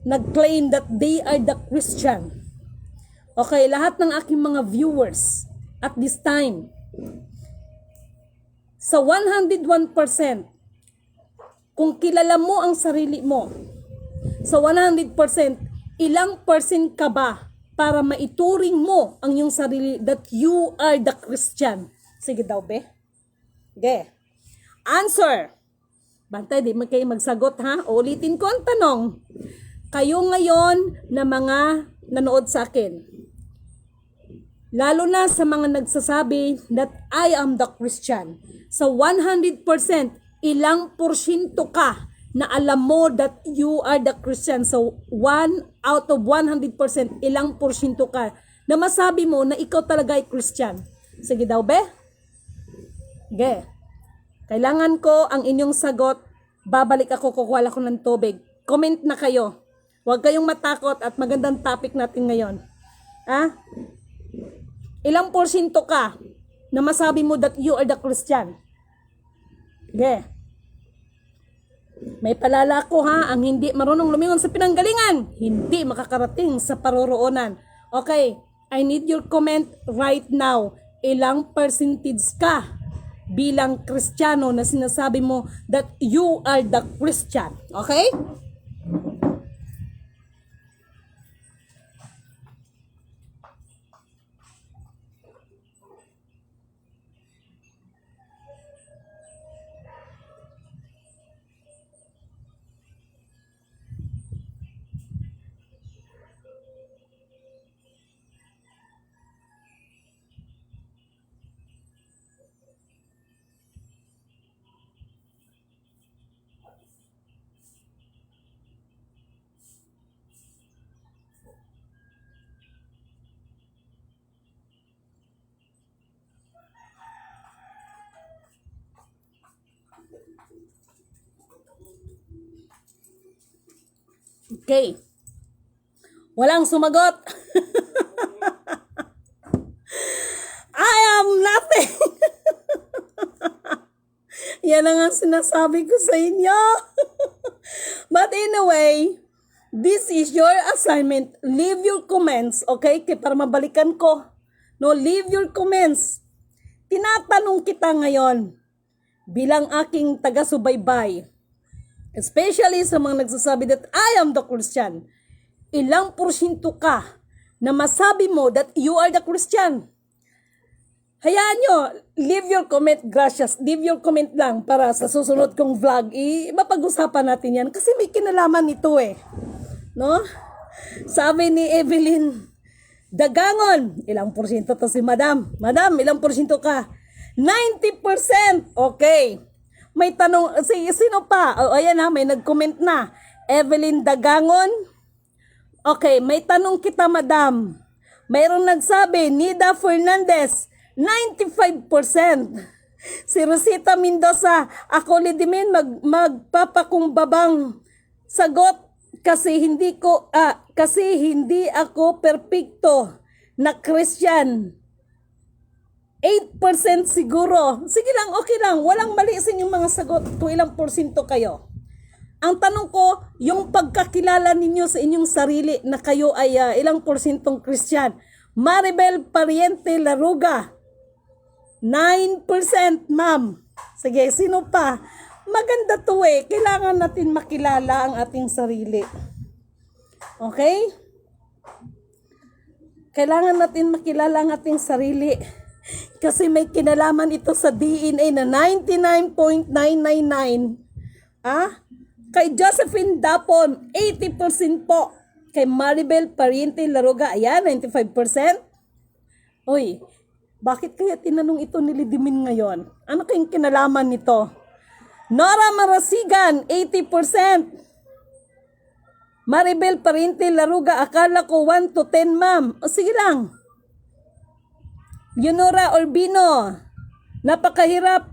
nag-claim that they are the Christian. Okay, lahat ng aking mga viewers at this time, sa 101%, kung kilala mo ang sarili mo, sa 100%, ilang percent ka ba para maituring mo ang iyong sarili that you are the Christian? Sige daw, be. Okay. Answer. Bantay, di man kayo magsagot, ha? Ulitin ko ang tanong. Kayo ngayon na mga nanood sa akin, lalo na sa mga nagsasabi that I am the Christian, sa 100%, ilang porsyento ka na alam mo that you are the Christian? So, 1 out of 100%, ilang porsyento ka na masabi mo na ikaw talaga ay Christian? Sige daw, be? Sige. Kailangan ko ang inyong sagot. Babalik ako, kukuha ko ng tubig. Comment na kayo. Huwag kayong matakot at magandang topic natin ngayon. Ha? Ilang porsyento ka na masabi mo that you are the Christian? Sige. May palala ko ha, ang hindi marunong lumingon sa pinanggalingan, hindi makakarating sa paroroonan. Okay, I need your comment right now. Ilang percentage ka bilang Kristiyano na sinasabi mo that you are the Christian? Okay? Okay. Walang sumagot. I am nothing. Yan ang sinasabi ko sa inyo. But anyway, this is your assignment. Leave your comments, okay? Kaya para mabalikan ko. No, leave your comments. Tinatanong kita ngayon bilang aking taga-subaybay. Especially sa mga nagsasabi that I am the Christian. Ilang porsyento ka na masabi mo that you are the Christian? Hayaan nyo, leave your comment, gracias. Leave your comment lang para sa susunod kong vlog. Mapag-usapan natin yan kasi may kinalaman nito eh. No? Sabi ni Evelyn Dagangon, ilang porsyento to si Madam? Madam, ilang porsyento ka? 90%! Okay. May tanong, sino pa? O, ayan ha, may nag-comment na. Evelyn Dagangon. Okay, may tanong kita, Madam. Mayroong nagsabi, Nida Fernandez, 95%. Si Rosita Mendoza, ako lidimin magpapakumbabang sagot kasi hindi ako perpekto na Christian. 8% siguro. Sige lang, okay lang. Walang mali sa inyong mga sagot. Kung ilang porsyento kayo. Ang tanong ko, yung pagkakilala ninyo sa inyong sarili na kayo ay ilang porsyentong Christian. Maribel Pariente Laruga, 9%, ma'am. Sige, sino pa? Maganda to eh. Kailangan natin makilala ang ating sarili. Okay? Kailangan natin makilala ang ating sarili. Kasi may kinalaman ito sa DNA na 99.999. Kay Josephine Dapon, 80% po. Kay Maribel Pariente Laruga, ayan, 95%. Uy, bakit kaya tinanong ito ni Lidimin ngayon? Ano kayong kinalaman nito? Nora Marasigan, 80%. Maribel Pariente Laruga, akala ko 1 to 10, ma'am. O sige lang. Yunora Urbino, napakahirap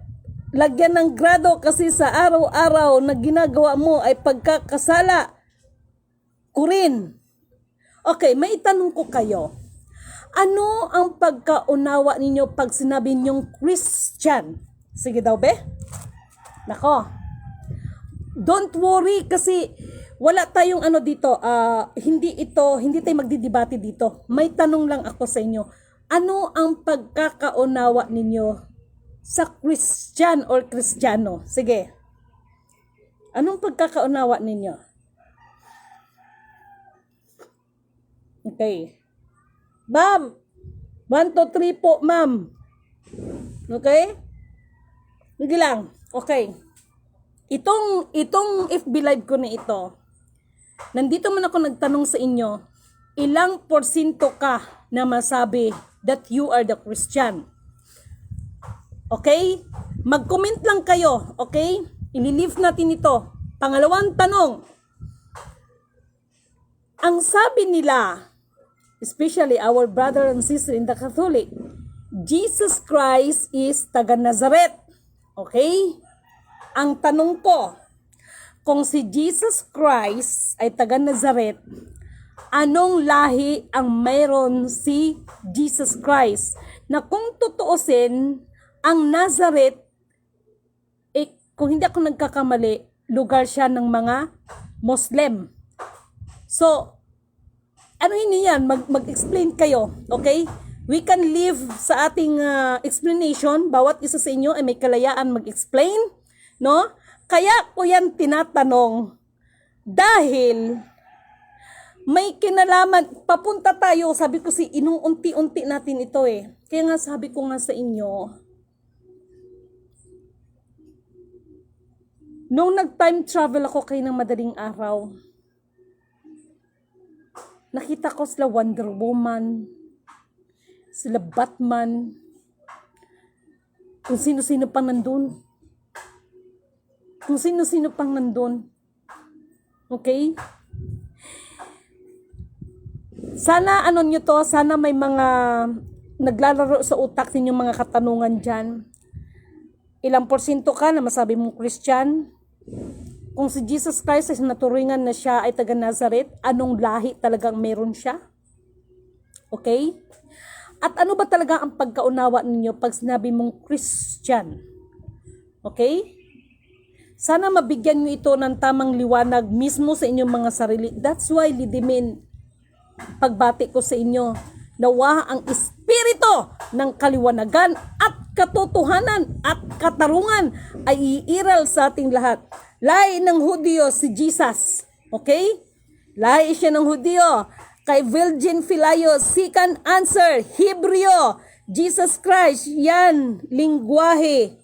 lagyan ng grado kasi sa araw-araw na ginagawa mo ay pagkakasala ko rin. Okay, may itanong ko kayo. Ano ang pagkaunawa ninyo pag sinabi ninyong Christian? Sige daw, be? Nako. Don't worry kasi wala tayong dito. Hindi tayo magdidebate dito. May tanong lang ako sa inyo. Ano ang pagkakaunawa ninyo sa Christian or Kristiyano? Sige. Anong pagkakaunawa ninyo? Okay. Ma'am, 1 to 3 po, ma'am. Okay? Sige lang. Okay. Itong FB Live ko na ito, nandito man ako nagtanong sa inyo, ilang porsyento ka na masabi that you are the Christian? Okay? Mag-comment lang kayo, okay? I-leave natin ito. Pangalawang tanong. Ang sabi nila, especially our brother and sister in the Catholic, Jesus Christ is taga Nazareth. Okay? Ang tanong ko, kung si Jesus Christ ay taga Nazareth, anong lahi ang mayroon si Jesus Christ? Na kung tutuusin, ang Nazareth, kung hindi ako nagkakamali, lugar siya ng mga Muslim. So, ano hindi yan? Mag-explain kayo, okay? We can leave sa ating explanation. Bawat isa sa inyo ay may kalayaan mag-explain, no? Kaya ko yan tinatanong dahil may kinalaman, papunta tayo, sabi ko inuunti-unti natin ito eh. Kaya nga sabi ko nga sa inyo, nung nag-time travel ako kayo ng madaling araw, nakita ko sila Wonder Woman, sila Batman, kung sino-sino pang nandun. Kung sino-sino pang nandun. Okay? Sana ano nyo to, sana may mga naglalaro sa utak ninyo mga katanungan dyan. Ilang porsyento ka na masabi mong Christian? Kung si Jesus Christ ay naturingan na siya ay taga Nazareth, anong lahi talagang meron siya? Okay? At ano ba talaga ang pagkaunawa ninyo pag sinabi mong Christian? Okay? Sana mabigyan nyo ito ng tamang liwanag mismo sa inyong mga sarili. That's why, Lidimin, pagbati ko sa inyo, nawa ang espiritu ng kaliwanagan at katotohanan at katarungan ay iiral sa ating lahat. Lahi ng Hudyo si Jesus. Okay? Lahi siya ng Hudyo. Kay Virgin Philayo, second answer, Hebreo. Jesus Christ, yan, lingwahe.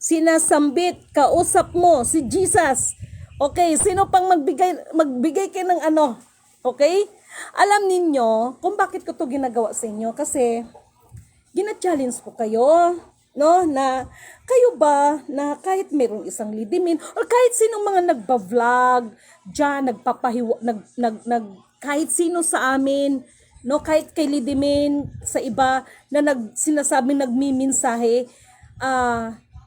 Sinasambit, kausap mo, si Jesus. Okay, sino pang magbigay kayo ng ano? Okay? Alam ninyo kung bakit ko to ginagawa sa inyo kasi gina-challenge ko kayo, no, na kayo ba na kahit mayroong isang lidimin or kahit sinong mga nagba-vlog diyan, kahit sino sa amin, no, kahit kay lidimin sa iba na sinasabing nagmimensahe,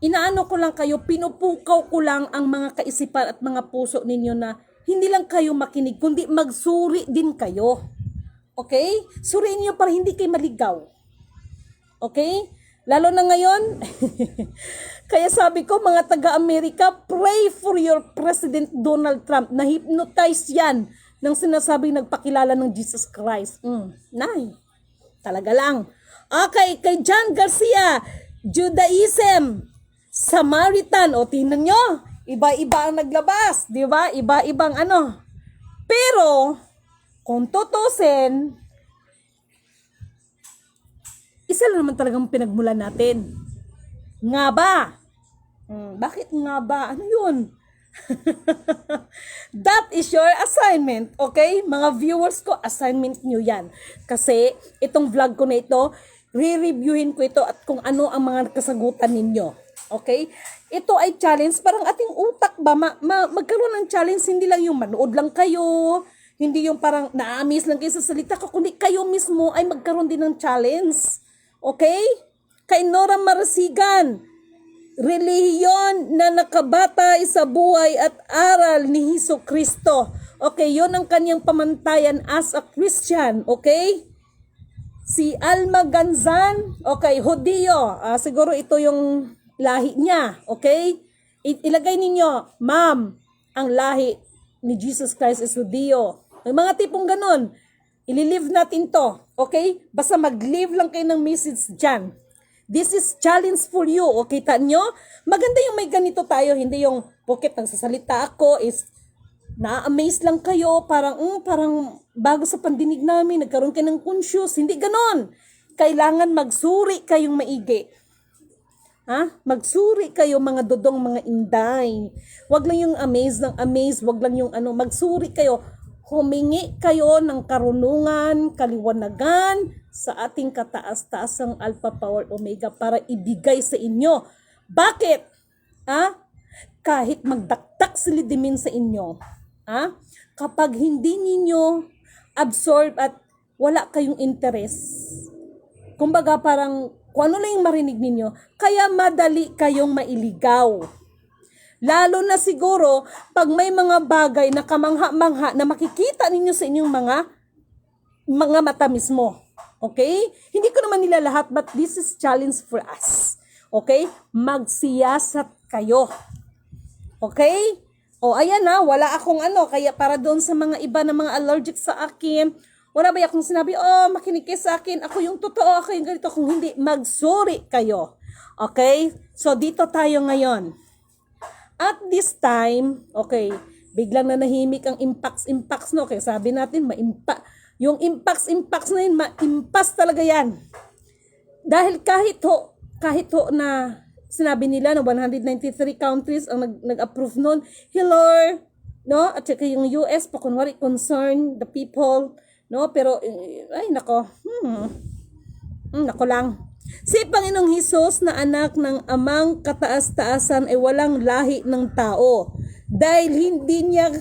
inaano ko lang kayo, pinupukaw ko lang ang mga kaisipan at mga puso ninyo na hindi lang kayo makinig, kundi magsuri din kayo. Okay? Suriin niyo para hindi kayo maligaw. Okay? Lalo na ngayon, kaya sabi ko, mga taga-Amerika, pray for your President Donald Trump. Na-hypnotize yan ng sinasabing nagpakilala ng Jesus Christ. Nay, talaga lang. Okay, kay John Garcia, Judaism, Samaritan, o tingnan nyo, iba-iba ang naglabas, di ba? Iba-ibang ano. Pero, kung tutusin, isa lang naman talagang pinagmulan natin. Nga ba? Bakit nga ba? Ano yun? That is your assignment, okay? Mga viewers ko, assignment nyo yan. Kasi, itong vlog ko na ito, re-reviewin ko ito at kung ano ang mga kasagutan ninyo. Okay? Ito ay challenge, parang ating utak ba, magkaroon ng challenge, hindi lang yung manood lang kayo, hindi yung parang na-amaze lang kayo sa salita ko, kundi kayo mismo ay magkaroon din ng challenge. Okay? Kay Nora Marasigan, relihiyon na nakabatay sa buhay at aral ni Hesus Kristo. Okay, yon ang kanyang pamantayan as a Christian. Okay? Si Alma Ganzan, okay, Hudyo. Siguro ito yung lahi niya. Okay? Ilagay ninyo, ma'am, ang lahi ni Jesus Christ is Hudyo. May mga tipong ganun. Ililive natin to. Okay? Basta mag-leave lang kayo ng message dyan. This is challenge for you. O kita nyo? Maganda yung may ganito tayo. Hindi yung pokit ng sasalita ako is na-amaze lang kayo. Parang bago sa pandinig namin, nagkaroon kayo ng conscious. Hindi ganon. Kailangan magsuri kayong maigi. Magsuri kayo mga dodong, mga inday. Wag lang yung amaze ng amaze. Wag lang yung magsuri kayo. Humingi kayo ng karunungan, kaliwanagan sa ating kataas-taasang Alpha Power Omega para ibigay sa inyo. Bakit? Kahit magdaktak silidimin sa inyo, kapag hindi ninyo absorb at wala kayong interest. Kumbaga parang kung ano lang yung marinig ninyo, kaya madali kayong mailigaw. Lalo na siguro pag may mga bagay na kamangha-mangha na makikita ninyo sa inyong mga mata mismo. Okay? Hindi ko naman nila lahat, but this is challenge for us. Okay? Magsiyasat kayo. Okay? O ayan na, wala akong kaya para doon sa mga iba na mga allergic sa akin, wala ba akong sinabi, makinig kayo sa akin, ako yung totoo, ako yung ganito. Kung hindi, magsuri kayo. Okay? So, dito tayo ngayon. At this time, okay, biglang nanahimik ang impacts, no? Kaya sabi natin, yung impacts na yun, ma-impas talaga yan. Dahil kahit ho na sinabi nila na 193 countries ang nag-approve nun, hello, no? At saka yung US, pa kunwari concern the people, no? Pero, ay nako, nako lang. Si Panginoong Hesus na anak ng amang kataas-taasan ay walang lahi ng tao. Dahil hindi niya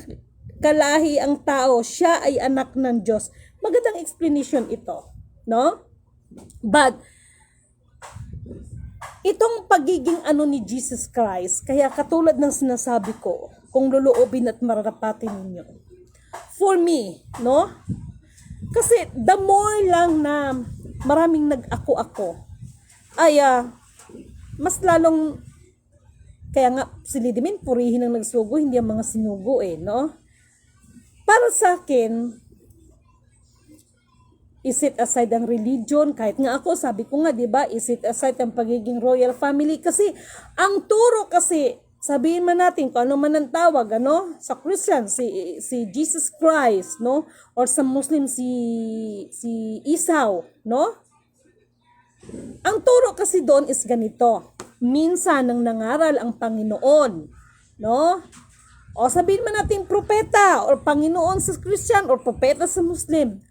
kalahi ang tao, siya ay anak ng Diyos. Magandang explanation ito, no? But, itong pagiging ni Jesus Christ, kaya katulad ng sinasabi ko, kung luluobin at mararapatin ninyo. For me, no? Kasi the more lang na maraming nag-ako-ako, ay mas lalong, kaya nga si Lidimin, purihin ang nagsugo, hindi ang mga sinugo no? Para sa akin, isit aside ang religion, kahit nga ako, sabi ko nga, diba, isit aside ang pagiging royal family, kasi ang turo kasi, sabihin man natin kung ano man ang tawag, sa Christian, si Jesus Christ, no? Or sa Muslim, si Isaw, no? Ang turo kasi doon is ganito. Minsan nang nangaral ang Panginoon, no? O sabihin man natin propeta or Panginoon sa Christian or propeta sa Muslim.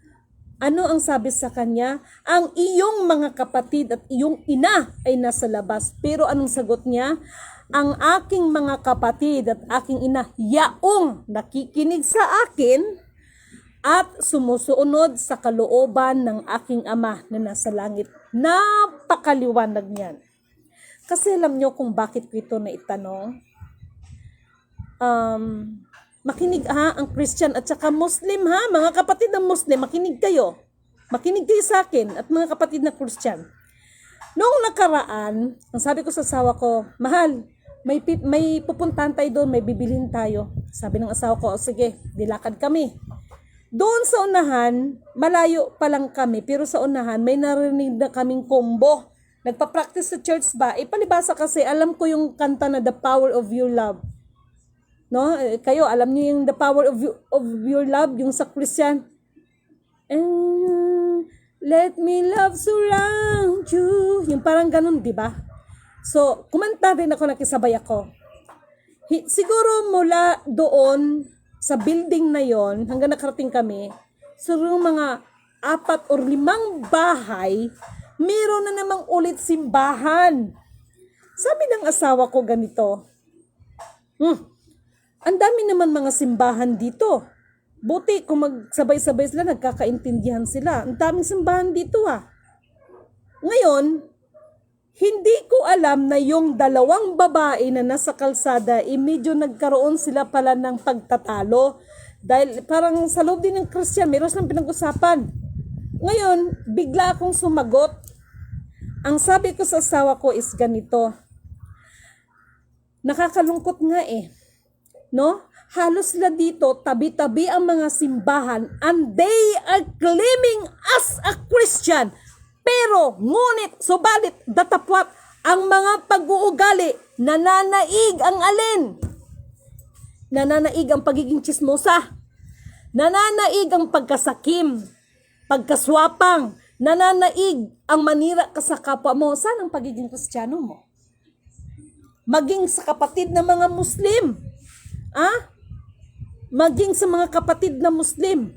Ano ang sabi sa kanya? Ang iyong mga kapatid at iyong ina ay nasa labas. Pero anong sagot niya? Ang aking mga kapatid at aking ina, yaong nakikinig sa akin at sumusunod sa kalooban ng aking ama na nasa langit. Napakaliwanag niyan. Kasi alam nyo kung bakit ko ito naitanong? Makinig ang Christian at saka Muslim mga kapatid ng Muslim, makinig kayo. Makinig kayo sa akin at mga kapatid na Christian. Noong nakaraan, ang sabi ko sa asawa ko, mahal, may pupuntahan tayo doon, may bibilhin tayo. Sabi ng asawa ko, sige, dilakad kami. Doon sa unahan, malayo pa lang kami, pero sa unahan, may narinig na kaming combo. Nagpa-practice sa church ba? Palibasa kasi, alam ko yung kanta na The Power of Your Love. No? Kayo, alam niyo yung The Power of Your Love, yung sa Christian. And let me love surround you. Yung parang ganun, di ba? So, kumanta rin ako, nakisabay ako. Siguro mula doon, sa building na yon hanggang nakarating kami, siguro mga 4 or 5 bahay, meron na namang ulit simbahan. Sabi ng asawa ko ganito, ang dami naman mga simbahan dito. Buti kung magsabay-sabay sila, nagkakaintindihan sila. Ang daming simbahan dito Ngayon, hindi ko alam na yung 2 babae na nasa kalsada, medyo nagkaroon sila pala ng pagtatalo. Dahil parang sa loob din ng Christian, meron silang pinag-usapan. Ngayon, bigla akong sumagot. Ang sabi ko sa asawa ko is ganito. Nakakalungkot nga no? Halos sila dito, tabi-tabi ang mga simbahan and they are claiming as a Christian. Pero, ngunit, subalit, datapwat, ang mga pag-uugali, nananaig ang alin? Nananaig ang pagiging chismosa. Nananaig ang pagkasakim, pagkaswapang, nananaig ang manira ka sa kapwa mo. Saan ang pagiging Kristiyano mo? Maging sa kapatid ng mga Muslim. Maging sa mga kapatid na Muslim.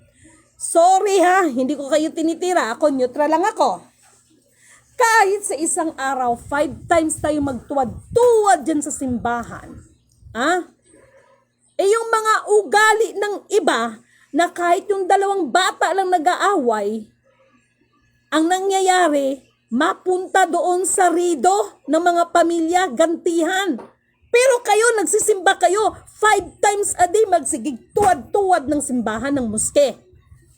Sorry hindi ko kayo tinitira. Ako, neutral lang ako. Kahit sa isang araw, 5 times tayo magtuwad-tuwad dyan sa simbahan. Yung mga ugali ng iba, na kahit yung 2 bata lang nag-aaway, Ang nangyayari, mapunta doon sa rido ng mga pamilya, gantihan. Pero kayo, nagsisimba kayo 5 times a day, magsigig tuwad-tuwad ng simbahan ng muske.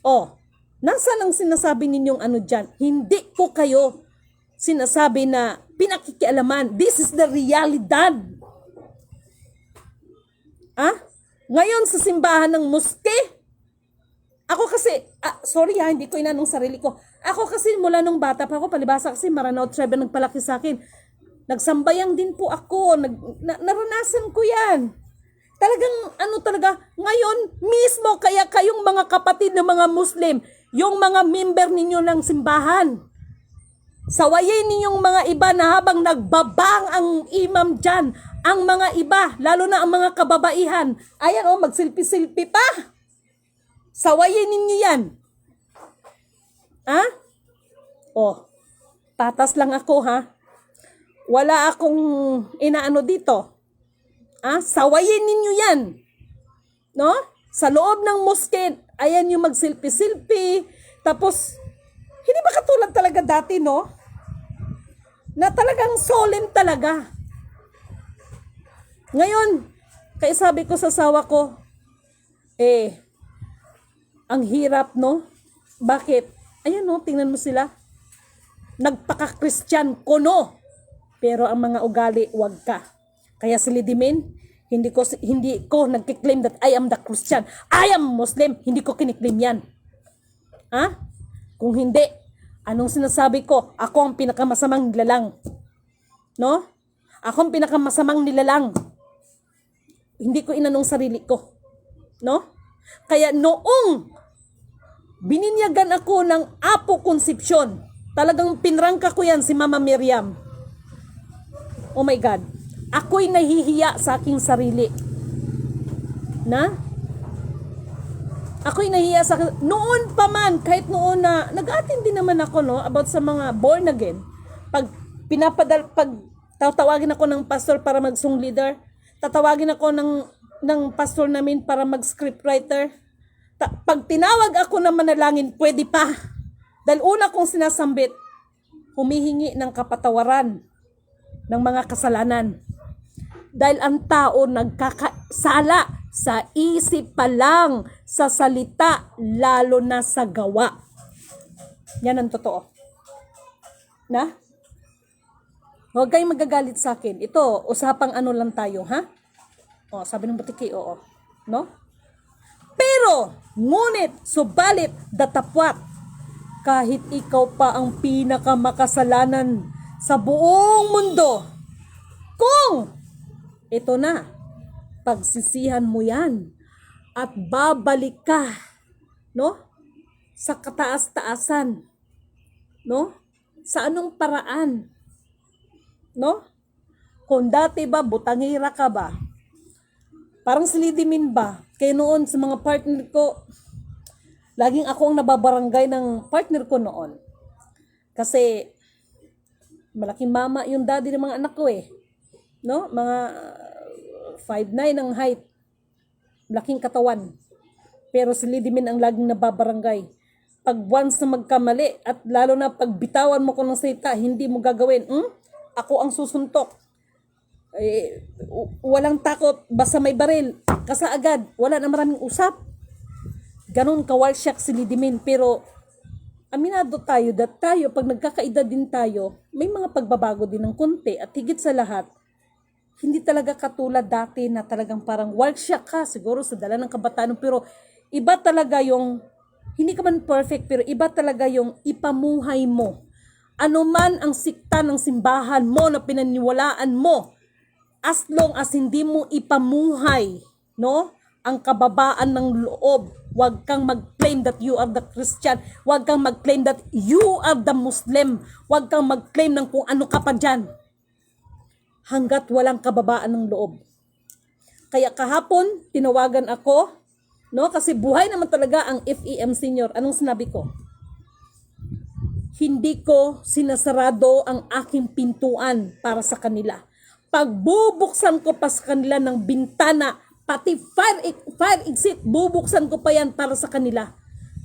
O, nasaan ang sinasabi ninyong ano dyan? Hindi ko kayo sinasabi na pinakikialaman. This is the realidad. Ngayon sa simbahan ng muske, ako kasi, sorry hindi ko inanong sarili ko. Ako kasi mula nung bata pa ako, palibasa kasi Maranao Tribe ang nagpalaki sa akin. Nagsambayang din po ako, naranasan ko yan. Talagang talaga, ngayon mismo kaya kayong mga kapatid ng mga Muslim, yung mga member ninyo ng simbahan, sawayin ninyong mga iba na habang nagbabang ang imam dyan, ang mga iba, lalo na ang mga kababaihan, ayan magsilpi-silpi pa. Sawayin ninyo yan. Patas lang ako Wala akong inaano dito. Sawayin ninyo yan. No? Sa loob ng mosque, ayan yung magsilpi-silpi. Tapos, hindi ba katulad talaga dati, no? Na talagang solemn talaga. Ngayon, kaya sabi ko sa sawa ko, ang hirap, no? Bakit? Ayan, no? Tingnan mo sila. Nagpaka-Christian ko, no? Pero ang mga ugali, wag ka. Kaya si Lidimin, hindi ko nagkiklaim that I am the Christian. I am Muslim. Hindi ko kiniklaim yan. Kung hindi, anong sinasabi ko? Ako ang pinakamasamang nilalang. No? Ako ang pinakamasamang nilalang. Hindi ko inanong sarili ko. No? Kaya noong bininyagan ako ng Apo Concepcion, talagang pinrangka ko yan si Mama Miriam. Oh my God. Ako'y nahihiya sa aking sarili. Ako'y nahihiya sa noon pa man, kahit noon na nag-attend din naman ako, no, about sa mga born again. Pag tatawagin ako ng pastor para mag-song leader, tatawagin ako ng pastor namin para mag-script writer. Pag tinawag ako na manalangin, pwede pa. Dahil una kong sinasambit, humihingi ng kapatawaran ng mga kasalanan. Dahil ang tao nagkakasala sa isip pa lang, sa salita, lalo na sa gawa. Yan ang totoo. Huwag kayong magagalit sa akin. Ito, usapang lang tayo, sabi ng butiki, oo. No? Pero, ngunit, subalit, datapwat, kahit ikaw pa ang pinakamakasalanan sa buong mundo, kung ito na, pagsisihan mo yan at babalik ka, no? Sa kataas-taasan, no? Sa anong paraan, no? Kung dati ba, butangira ka ba? Parang silidimin ba? Kaya noon sa mga partner ko, laging ako ang nababarangay ng partner ko noon. Kasi, malaking mama yung daddy ng mga anak ko No? Mga 5'9" ang height. Laking katawan. Pero si Lidimin ang laging nababarangay. Pag once na magkamali, at lalo na pag bitawan mo ko ng salita, hindi mo gagawin. Ako ang susuntok. Walang takot, basta may baril. Kasa agad, wala na maraming usap. Ganon kawalsyak si Lidimin. Pero, aminado tayo, pag nagkakaedad din tayo, may mga pagbabago din ng konti. At higit sa lahat, hindi talaga katulad dati na talagang parang walsyak ka siguro sa dala ng kabataan. Pero iba talaga yung, hindi ka man perfect, pero iba talaga yung ipamuhay mo. Ano man ang sikta ng simbahan mo na pinaniwalaan mo, as long as hindi mo ipamuhay, no, ang kababaan ng loob, huwag kang mag-claim that you are the Christian, huwag kang mag-claim that you are the Muslim, huwag kang mag-claim ng kung ano ka pa dyan. Hanggat walang kababaan ng loob. Kaya kahapon, tinawagan ako, no, kasi buhay naman talaga ang FEM Senior. Anong sinabi ko? Hindi ko sinasarado ang aking pintuan para sa kanila. Pagbubuksan ko pa sa kanila ng bintana, pati fire exit, bubuksan ko pa yan para sa kanila.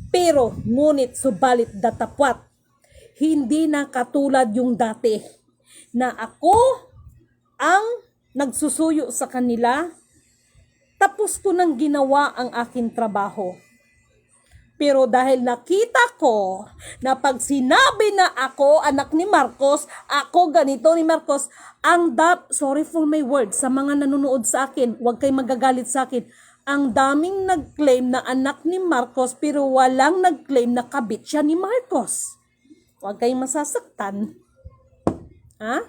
Pero, ngunit, subalit, datapwat, Hindi na katulad yung dati na ako ang nagsusuyo sa kanila, tapos ko nang ginawa ang aking trabaho. Pero dahil nakita ko na pag sinabi na ako, anak ni Marcos, ako ganito ni Marcos, sorry for my words, sa mga nanonood sa akin, huwag kayo magagalit sa akin, ang daming nag-claim na anak ni Marcos, pero walang nag-claim na kabit siya ni Marcos. Huwag kayong masasaktan. Ha?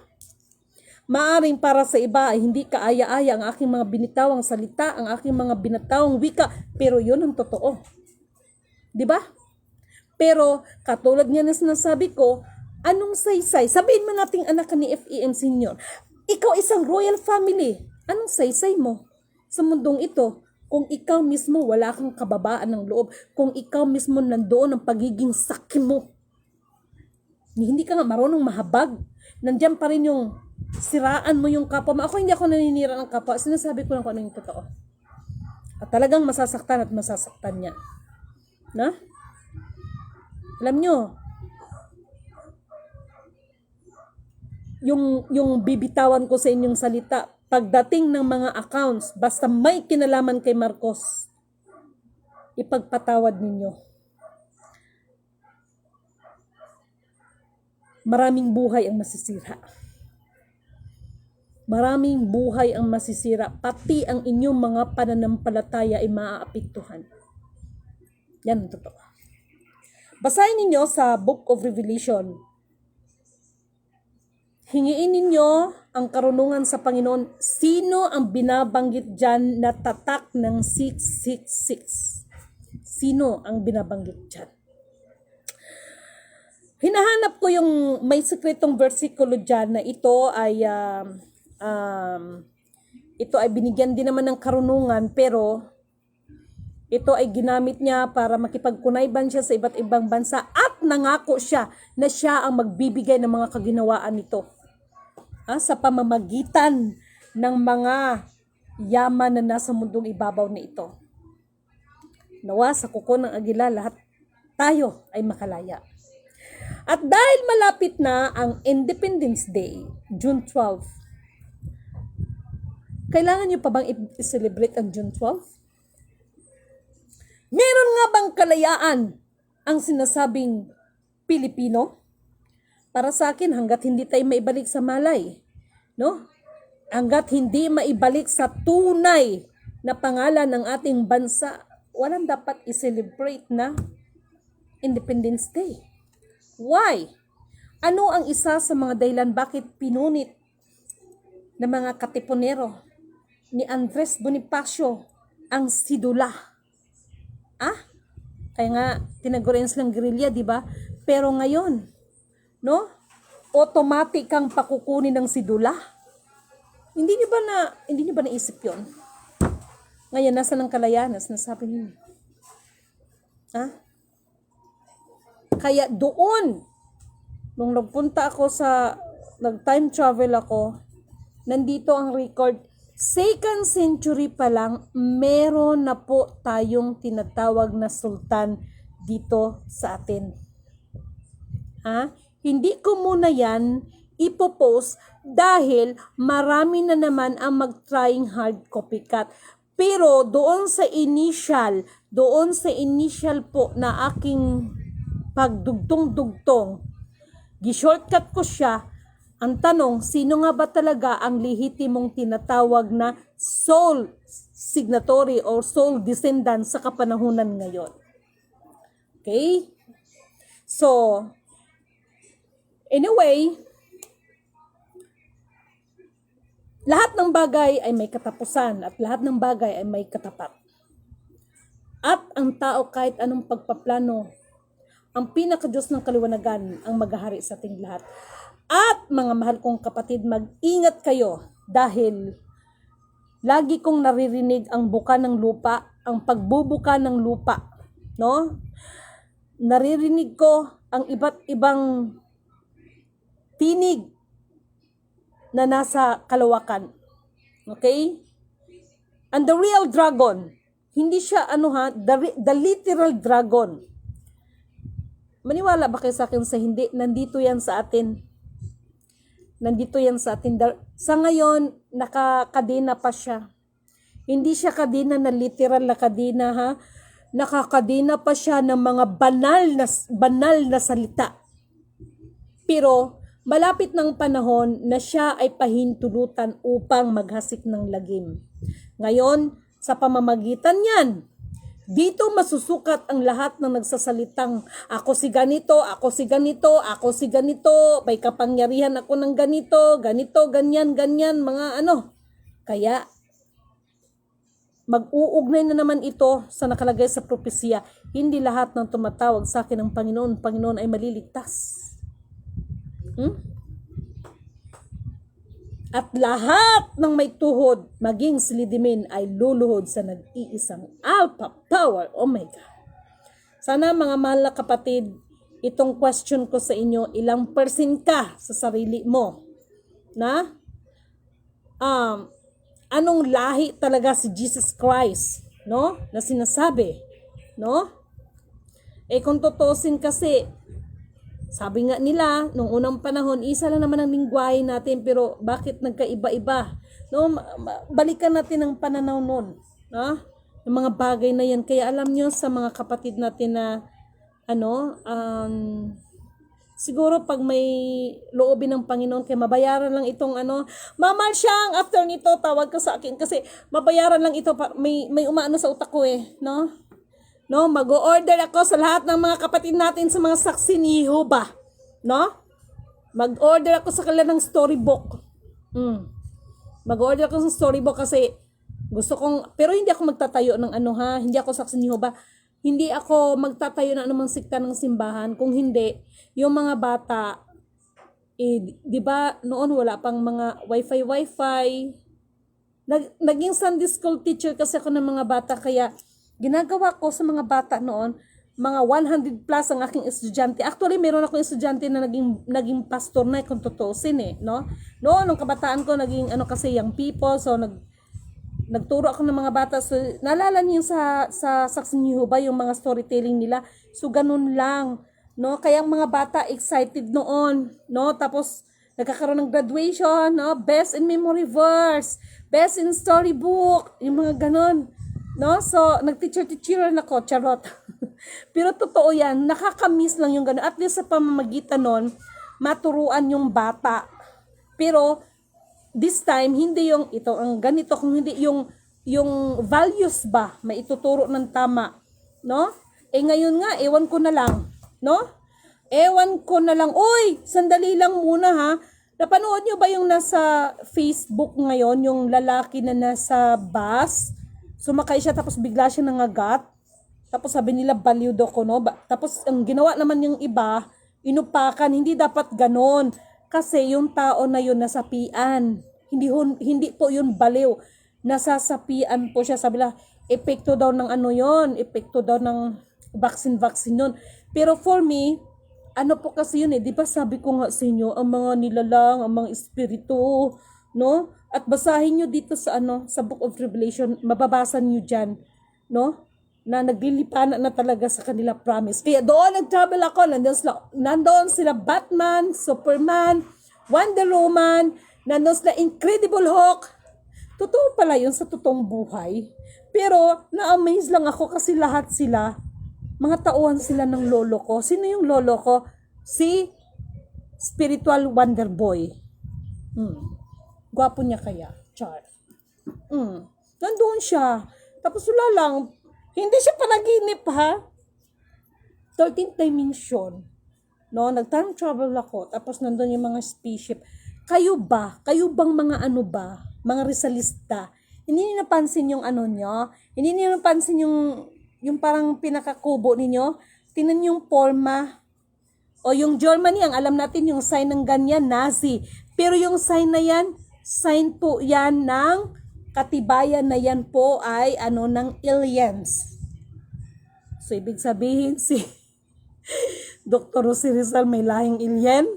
Maaring para sa iba ay hindi kaaya-aya ang aking mga binitawang salita, ang aking mga binitawang wika, pero yun ang totoo. Diba? Pero katulad nga na sinasabi ko, anong saysay? Sabihin mo nating anak ka ni FEM Senior. Ikaw isang royal family. Anong saysay mo sa mundong ito? Kung ikaw mismo wala kang kababaan ng loob, kung ikaw mismo nandoon ang pagiging saki mo, hindi ka nga marunong mahabag, nandiyan pa rin yung siraan mo yung kapwa mo. Hindi ako naninira ng kapwa. Sinasabi ko lang kung ano yung totoo. At talagang masasaktan niya. Na? Alam nyo, yung bibitawan ko sa inyong salita, pagdating ng mga accounts, basta may kinalaman kay Marcos, ipagpatawad ninyo. Maraming buhay ang masisira. Maraming buhay ang masisira. Pati ang inyong mga pananampalataya ay maaapektuhan. Yan ang totoo. Basahin ninyo sa Book of Revelation. Hingiin ninyo ang karunungan sa Panginoon. Sino ang binabanggit dyan na tatak ng 666? Sino ang binabanggit dyan? Hinahanap ko yung may sekretong versikulo dyan na ito ay binigyan din naman ng karunungan, pero ito ay ginamit niya para makipagkunayban siya sa iba't ibang bansa at nangako siya na siya ang magbibigay ng mga kaginawaan nito sa pamamagitan ng mga yaman na nasa mundong ibabaw na ito. Nawa sa kuko ng agila lahat tayo ay makalaya. At dahil malapit na ang Independence Day, June 12, kailangan niyo pa bang i-celebrate ang June 12? Meron nga bang kalayaan ang sinasabing Pilipino? Para sa akin, hanggat hindi tayo maibalik sa malay, no? Hanggat hindi maibalik sa tunay na pangalan ng ating bansa, walang dapat i-celebrate na Independence Day. Why? Ano ang isa sa mga dahilan bakit pinunit ng mga katipunero ni Andres Bonifacio ang sidula? Kaya nga tinagurian silang guerrilla, di ba? Pero ngayon, no? Automatic kang pakukunin ng sidula. Hindi niyo ba naisip 'yon? Ngayon nasa ng kalayaan, nasabi niyo. Kaya doon nung nagpunta ako nag-time travel ako, nandito ang record. 2nd century pa lang, meron na po tayong tinatawag na sultan dito sa atin. Hindi ko muna yan ipopost dahil marami na naman ang mag-trying hard copycat. Pero doon sa initial po na aking pagdugtong-dugtong, gi-shortcut ko siya. Ang tanong, sino nga ba talaga ang lehitimong tinatawag na sole signatory or sole descendant sa kapanahunan ngayon? Okay? So, anyway, lahat ng bagay ay may katapusan at lahat ng bagay ay may katapat. At ang tao kahit anong pagpaplano, ang pinaka-Diyos ng kaliwanagan ang maghahari sa ating lahat. At mga mahal kong kapatid, mag-ingat kayo dahil lagi kong naririnig ang buka ng lupa, ang pagbubuka ng lupa, no? Naririnig ko ang iba't ibang tinig na nasa kalawakan. Okay? And the real dragon, hindi siya the literal dragon. Maniwala ba kayo sa akin sa hindi? Nandito yan sa atin. Nandito yan sa atin. Sa ngayon, nakakadena pa siya. Hindi siya kadena na literal na kadena, ha? Nakakadena pa siya ng mga banal na salita. Pero malapit ng panahon na siya ay pahintulutan upang maghasik ng lagim. Ngayon, sa pamamagitan yan, dito masusukat ang lahat ng nagsasalitang ako si ganito, ako si ganito, ako si ganito, may kapangyarihan ako ng ganito, ganito, ganyan, ganyan, mga ano. Kaya, mag-uugnay na naman ito sa nakalagay sa propesya. Hindi lahat ng tumatawag sa akin ng Panginoon ay maliligtas. At lahat ng may tuhod, maging silidimin, ay luluhod sa nag-iisang Alpha Power. Oh my God. Sana mga mahal na kapatid, itong question ko sa inyo, ilang percent ka sa sarili mo? Na? Anong lahi talaga si Jesus Christ? No? Na sinasabi? No? Kung tutusin kasi, sabi nga nila, nung unang panahon, isa lang naman ang lingwahe natin, pero bakit nagkaiba-iba? No, balikan natin ang pananaw noon, no? Yung mga bagay na yan. Kaya alam nyo sa mga kapatid natin na, siguro pag may loobin ng Panginoon, kaya mabayaran lang itong Mama Siyang, after nito, tawag ka sa akin, kasi mabayaran lang ito, may umaano sa utak ko no? No, mag-o-order ako sa lahat ng mga kapatid natin sa mga saksi ni Jehovah. No? Mag-order ako sa kanila ng storybook. Mag-order ako sa storybook kasi gusto kong, pero hindi ako magtatayo ng hindi ako saksi ni Jehovah. Hindi ako magtatayo ng anumang sikta ng simbahan. Kung hindi, yung mga bata, di ba noon wala pang mga wifi. Naging Sunday school teacher kasi ako ng mga bata, kaya ginagawa ko sa mga bata noon, mga 100 plus ang aking estudyante. Actually, meron akong estudyante na naging pastor na kung tutusin no? Noon, nung kabataan ko, naging kasi young people, so nagturo ako ng mga bata. So, naalala niyo sa Saksi ni Jehovah, yung mga storytelling nila. So, ganun lang, no? Kaya ang mga bata excited noon, no? Tapos, nagkakaroon ng graduation, no? Best in memory verse, best in storybook, yung mga ganun. No? So, nag-teacher-teacheran ako, charot. Pero totoo yan, nakakamiss lang yung gano'n. At least sa pamamagitan nun, maturuan yung bata. Pero, this time, hindi yung ito, ang ganito, kung hindi yung values ba, maituturo ng tama. No? Ngayon nga, ewan ko na lang. No? Ewan ko na lang. Uy, sandali lang muna ha. Napanood nyo ba yung nasa Facebook ngayon, yung lalaki na nasa bus? Sumakay siya tapos bigla siya nangagat. Tapos sabi nila baliw daw ko, no? Tapos ang ginawa naman yung iba, inupakan. Hindi dapat ganon. Kasi yung tao na yun nasapian. Hindi po yun baliw. Nasasapian po siya. Sabi nila, epekto daw ng yun. Epekto daw ng vaccine yun. Pero for me, po kasi yun di ba sabi ko nga sa inyo, ang mga nilalang, ang mga espiritu, no? At basahin nyo dito sa sa Book of Revelation, mababasa nyo dyan, no? Na naglilipanan na talaga sa kanila promise. Kaya doon nag-travel ako, nandoon sila Batman, Superman, Wonder Woman, nandoon sila Incredible Hulk. Totoo pala yun sa totoong buhay. Pero na-amaze lang ako kasi lahat sila, mga tauhan sila ng lolo ko. Sino yung lolo ko? Si Spiritual Wonder Boy. Gwapo niya kaya, Char. Nandoon siya. Tapos wala lang, hindi siya panaginip ha. 13th dimension. No, nag-time travel ako. Tapos nandoon yung mga spaceship. Kayo bang mga mga Rizalista? Hindi niyo napansin yung nyo? Hindi niyo napansin yung parang pinakakubo ninyo? Tingnan yung forma. O yung Germany, ang alam natin yung sign ng ganyan, Nazi. Pero yung sign na yan, sign po yan ng katibayan na yan po ay ng aliens. So, ibig sabihin si Dr. Rosie Rizal may lahing alien.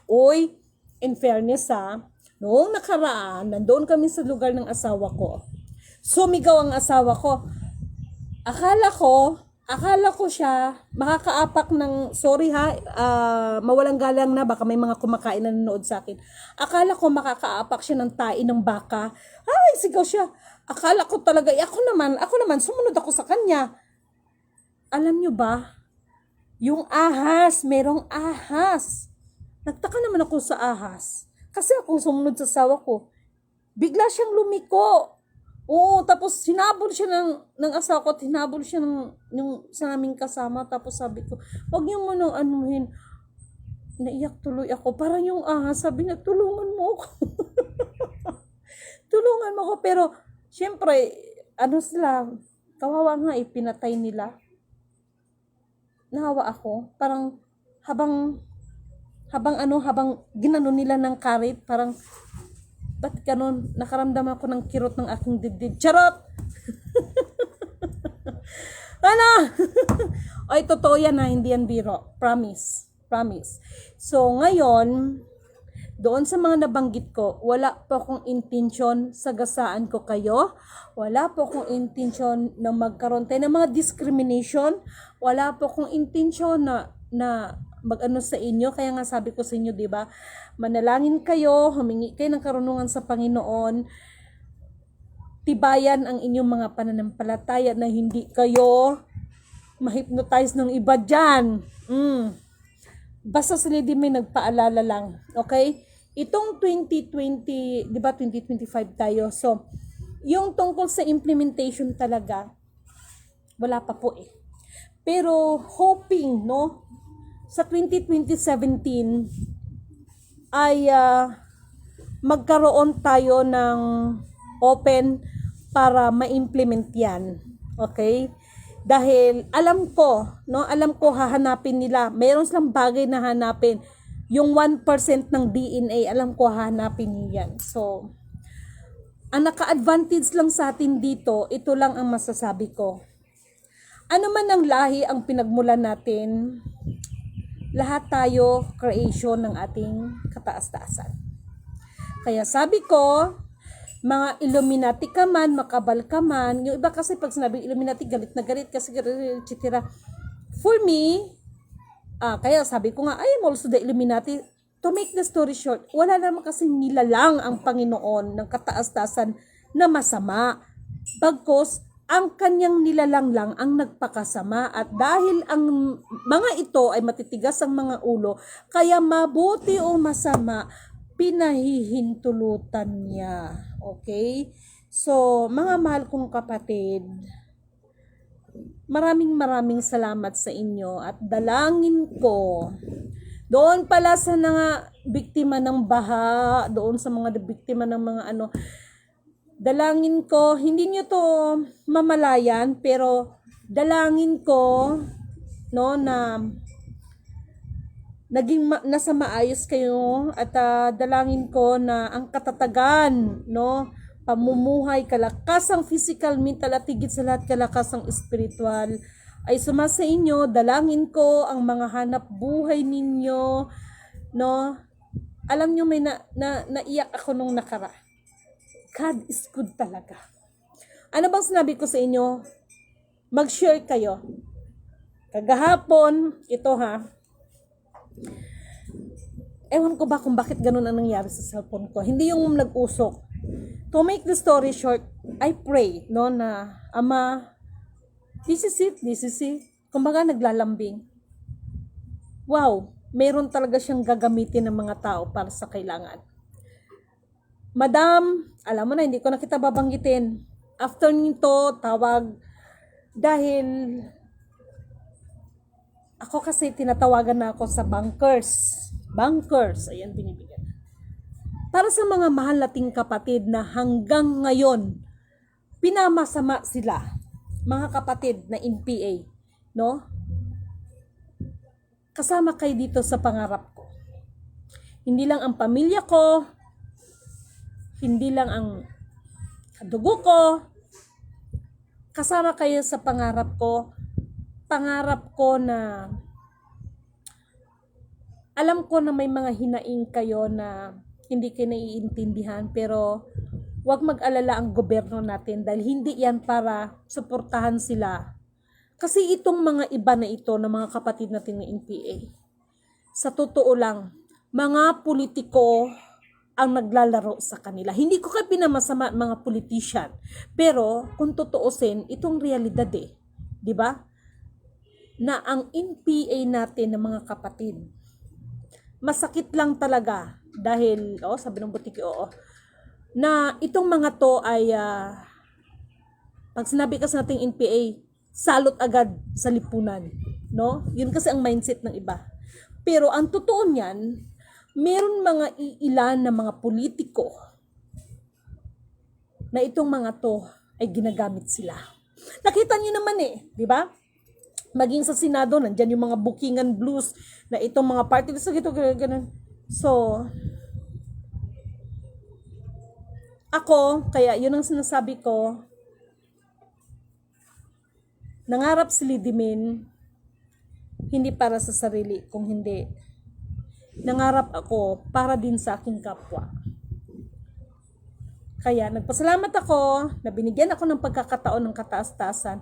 Uy, in fairness noong nakaraan, nandoon kami sa lugar ng asawa ko. Sumigaw ang asawa ko. Akala ko, Akala ko siya makakaapak ng, sorry ha, mawalang galang na, baka may mga kumakain na nanonood sa akin. Akala ko makakaapak siya ng tae ng baka. Ay, sigaw siya. Akala ko talaga, ako naman, sumunod ako sa kanya. Alam nyo ba, yung ahas, merong ahas. Nagtaka naman ako sa ahas. Kasi akong sumunod sa sawa ko, bigla siyang lumiko. Oo, tapos hinabol siya ng asawa ko at hinabol siya ng sa naming kasama. Tapos sabi ko, wag niyo mo nang anuhin. Naiyak tuloy ako. Parang yung ahas, sabi niya, tulungan mo ako. Tulungan mo ako. Pero, syempre, ano sila, kawawa nga pinatay nila. Nahawa ako. Parang, habang ginano nila ng karit, parang, ba't ganun? Nakaramdam ako ng kirot ng aking dibdib. Charot! Ano? Ay, totoo yan ha, hindi yan biro. Promise. Promise. So, ngayon, doon sa mga nabanggit ko, wala po akong intensyon sagasaan ko kayo. Wala po akong intensyon na magkaroon tayo ng mga discrimination. Wala po akong intensyon na mag-ano sa inyo. Kaya nga sabi ko sa inyo, di ba? Manalangin kayo, humingi kayo ng karunungan sa Panginoon. Tibayan ang inyong mga pananampalataya na hindi kayo ma-hypnotize ng iba dyan. Basta sila di may nagpaalala lang. Okay? Itong 2020, di ba 2025 tayo. So, yung tungkol sa implementation talaga, wala pa po eh. Pero hoping, no, sa 2017 ay magkaroon tayo ng open para ma-implement yan. Okay? Dahil alam ko hahanapin nila. Mayroon silang bagay na hanapin. Yung 1% ng DNA, alam ko hahanapin niyan. So, ang naka-advantage lang sa atin dito, ito lang ang masasabi ko. Ano man ang lahi ang pinagmulan natin, lahat tayo creation ng ating kataas-taasan. Kaya sabi ko, mga Illuminati ka man, makabal ka man, yung iba kasi pag sinabi Illuminati, galit na galit kasi etc. For me, kaya sabi ko nga, I am also the Illuminati. To make the story short, wala naman kasi nilalang ang Panginoon ng kataas-taasan na masama. Bagkus, ang kanyang nilalang lang ang nagpakasama at dahil ang mga ito ay matitigas ang mga ulo, kaya mabuti o masama, pinahihintulutan niya. Okay? So, mga mahal kong kapatid, maraming salamat sa inyo at dalangin ko doon pala sa mga biktima ng baha, doon sa mga biktima ng mga dalangin ko, hindi nyo to mamalayan, pero dalangin ko, no, na nasa maayos kayo at dalangin ko na ang katatagan, no, pamumuhay, kalakasang physical, mental at higit sa lahat kalakasang spiritual ay sumasa inyo. Dalangin ko ang mga hanap buhay ninyo, no. Alam nyo, may naiyak ako nung nakara. God is good talaga. Ano bang sinabi ko sa inyo? Mag-share kayo. Kagahapon, ito ha. Ewan ko ba kung bakit ganun ang nangyari sa cellphone ko. Hindi yung nag-usok. To make the story short, I pray, no, na Ama, this is it. Kumbaga naglalambing. Wow, meron talaga siyang gagamitin ng mga tao para sa kailangan. Madam, alam mo na, hindi ko na kita babanggitin. After nito, tawag. Dahil, ako kasi tinatawagan na ako sa bankers. Bankers, ayan binibigyan. Para sa mga mahal nating kapatid na hanggang ngayon, pinamasama sila. Mga kapatid na NPA, no? Kasama kayo dito sa pangarap ko. Hindi lang ang pamilya ko, hindi lang ang kadugo ko, kasama kayo sa pangarap ko. Pangarap ko na alam ko na may mga hinaing kayo na hindi kayo naiintindihan, pero huwag mag-alala ang gobyerno natin dahil hindi yan para suportahan sila. Kasi itong mga iba na ito, na mga kapatid natin ng NPA, sa totoo lang, mga politiko ang naglalaro sa kanila. Hindi ko kayo pinamasama mga politician, pero kung totoosin, itong realidad di ba? Na ang NPA natin ng mga kapatid, masakit lang talaga dahil, sabi ng butiki, na itong mga to ay, pag sinabi kasi nating NPA, salot agad sa lipunan, no? Yun kasi ang mindset ng iba. Pero ang totoo niyan, meron mga iilan na mga politiko na itong mga to ay ginagamit sila. Nakita niyo naman di ba? Maging sa Senado, nandyan yung mga bookingan blues na itong mga party list, ganun. So, ako, kaya yun ang sinasabi ko, nangarap si Lidimin, hindi para sa sarili, kung hindi. Nangarap ako para din sa aking kapwa. Kaya nagpasalamat ako na binigyan ako ng pagkakataon ng kataas-taasan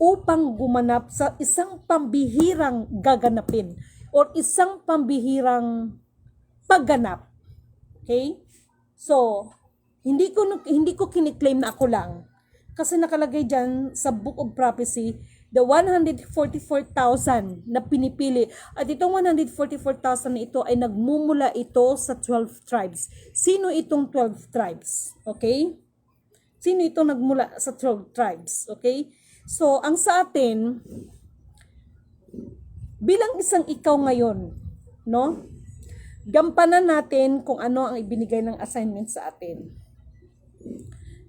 upang gumanap sa isang pambihirang gaganapin or isang pambihirang pagganap. Okay? So, hindi ko kiniklaim na ako lang. Kasi nakalagay dyan sa Book of Prophecy, the 144,000 na pinipili. At itong 144,000 na ito ay nagmumula ito sa 12 tribes. Sino itong 12 tribes? Okay? Sino itong nagmula sa 12 tribes? Okay? So, ang sa atin, bilang isang ikaw ngayon, no? Gampanan natin kung ano ang ibinigay ng assignment sa atin.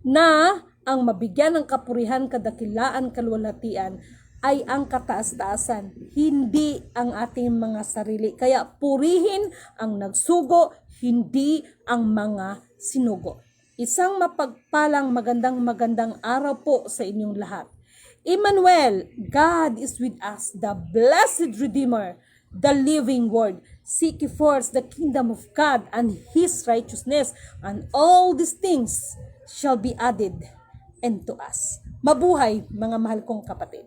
Na ang mabigyan ng kapurihan, kadakilaan, kalwalhatian ay ang kataas-taasan, hindi ang ating mga sarili. Kaya purihin ang nagsugo, hindi ang mga sinugo. Isang mapagpalang magandang araw po sa inyong lahat. Emmanuel, God is with us, the blessed Redeemer, the living Word. Seek ye first the kingdom of God and His righteousness, and all these things shall be added unto us. Mabuhay, mga mahal kong kapatid.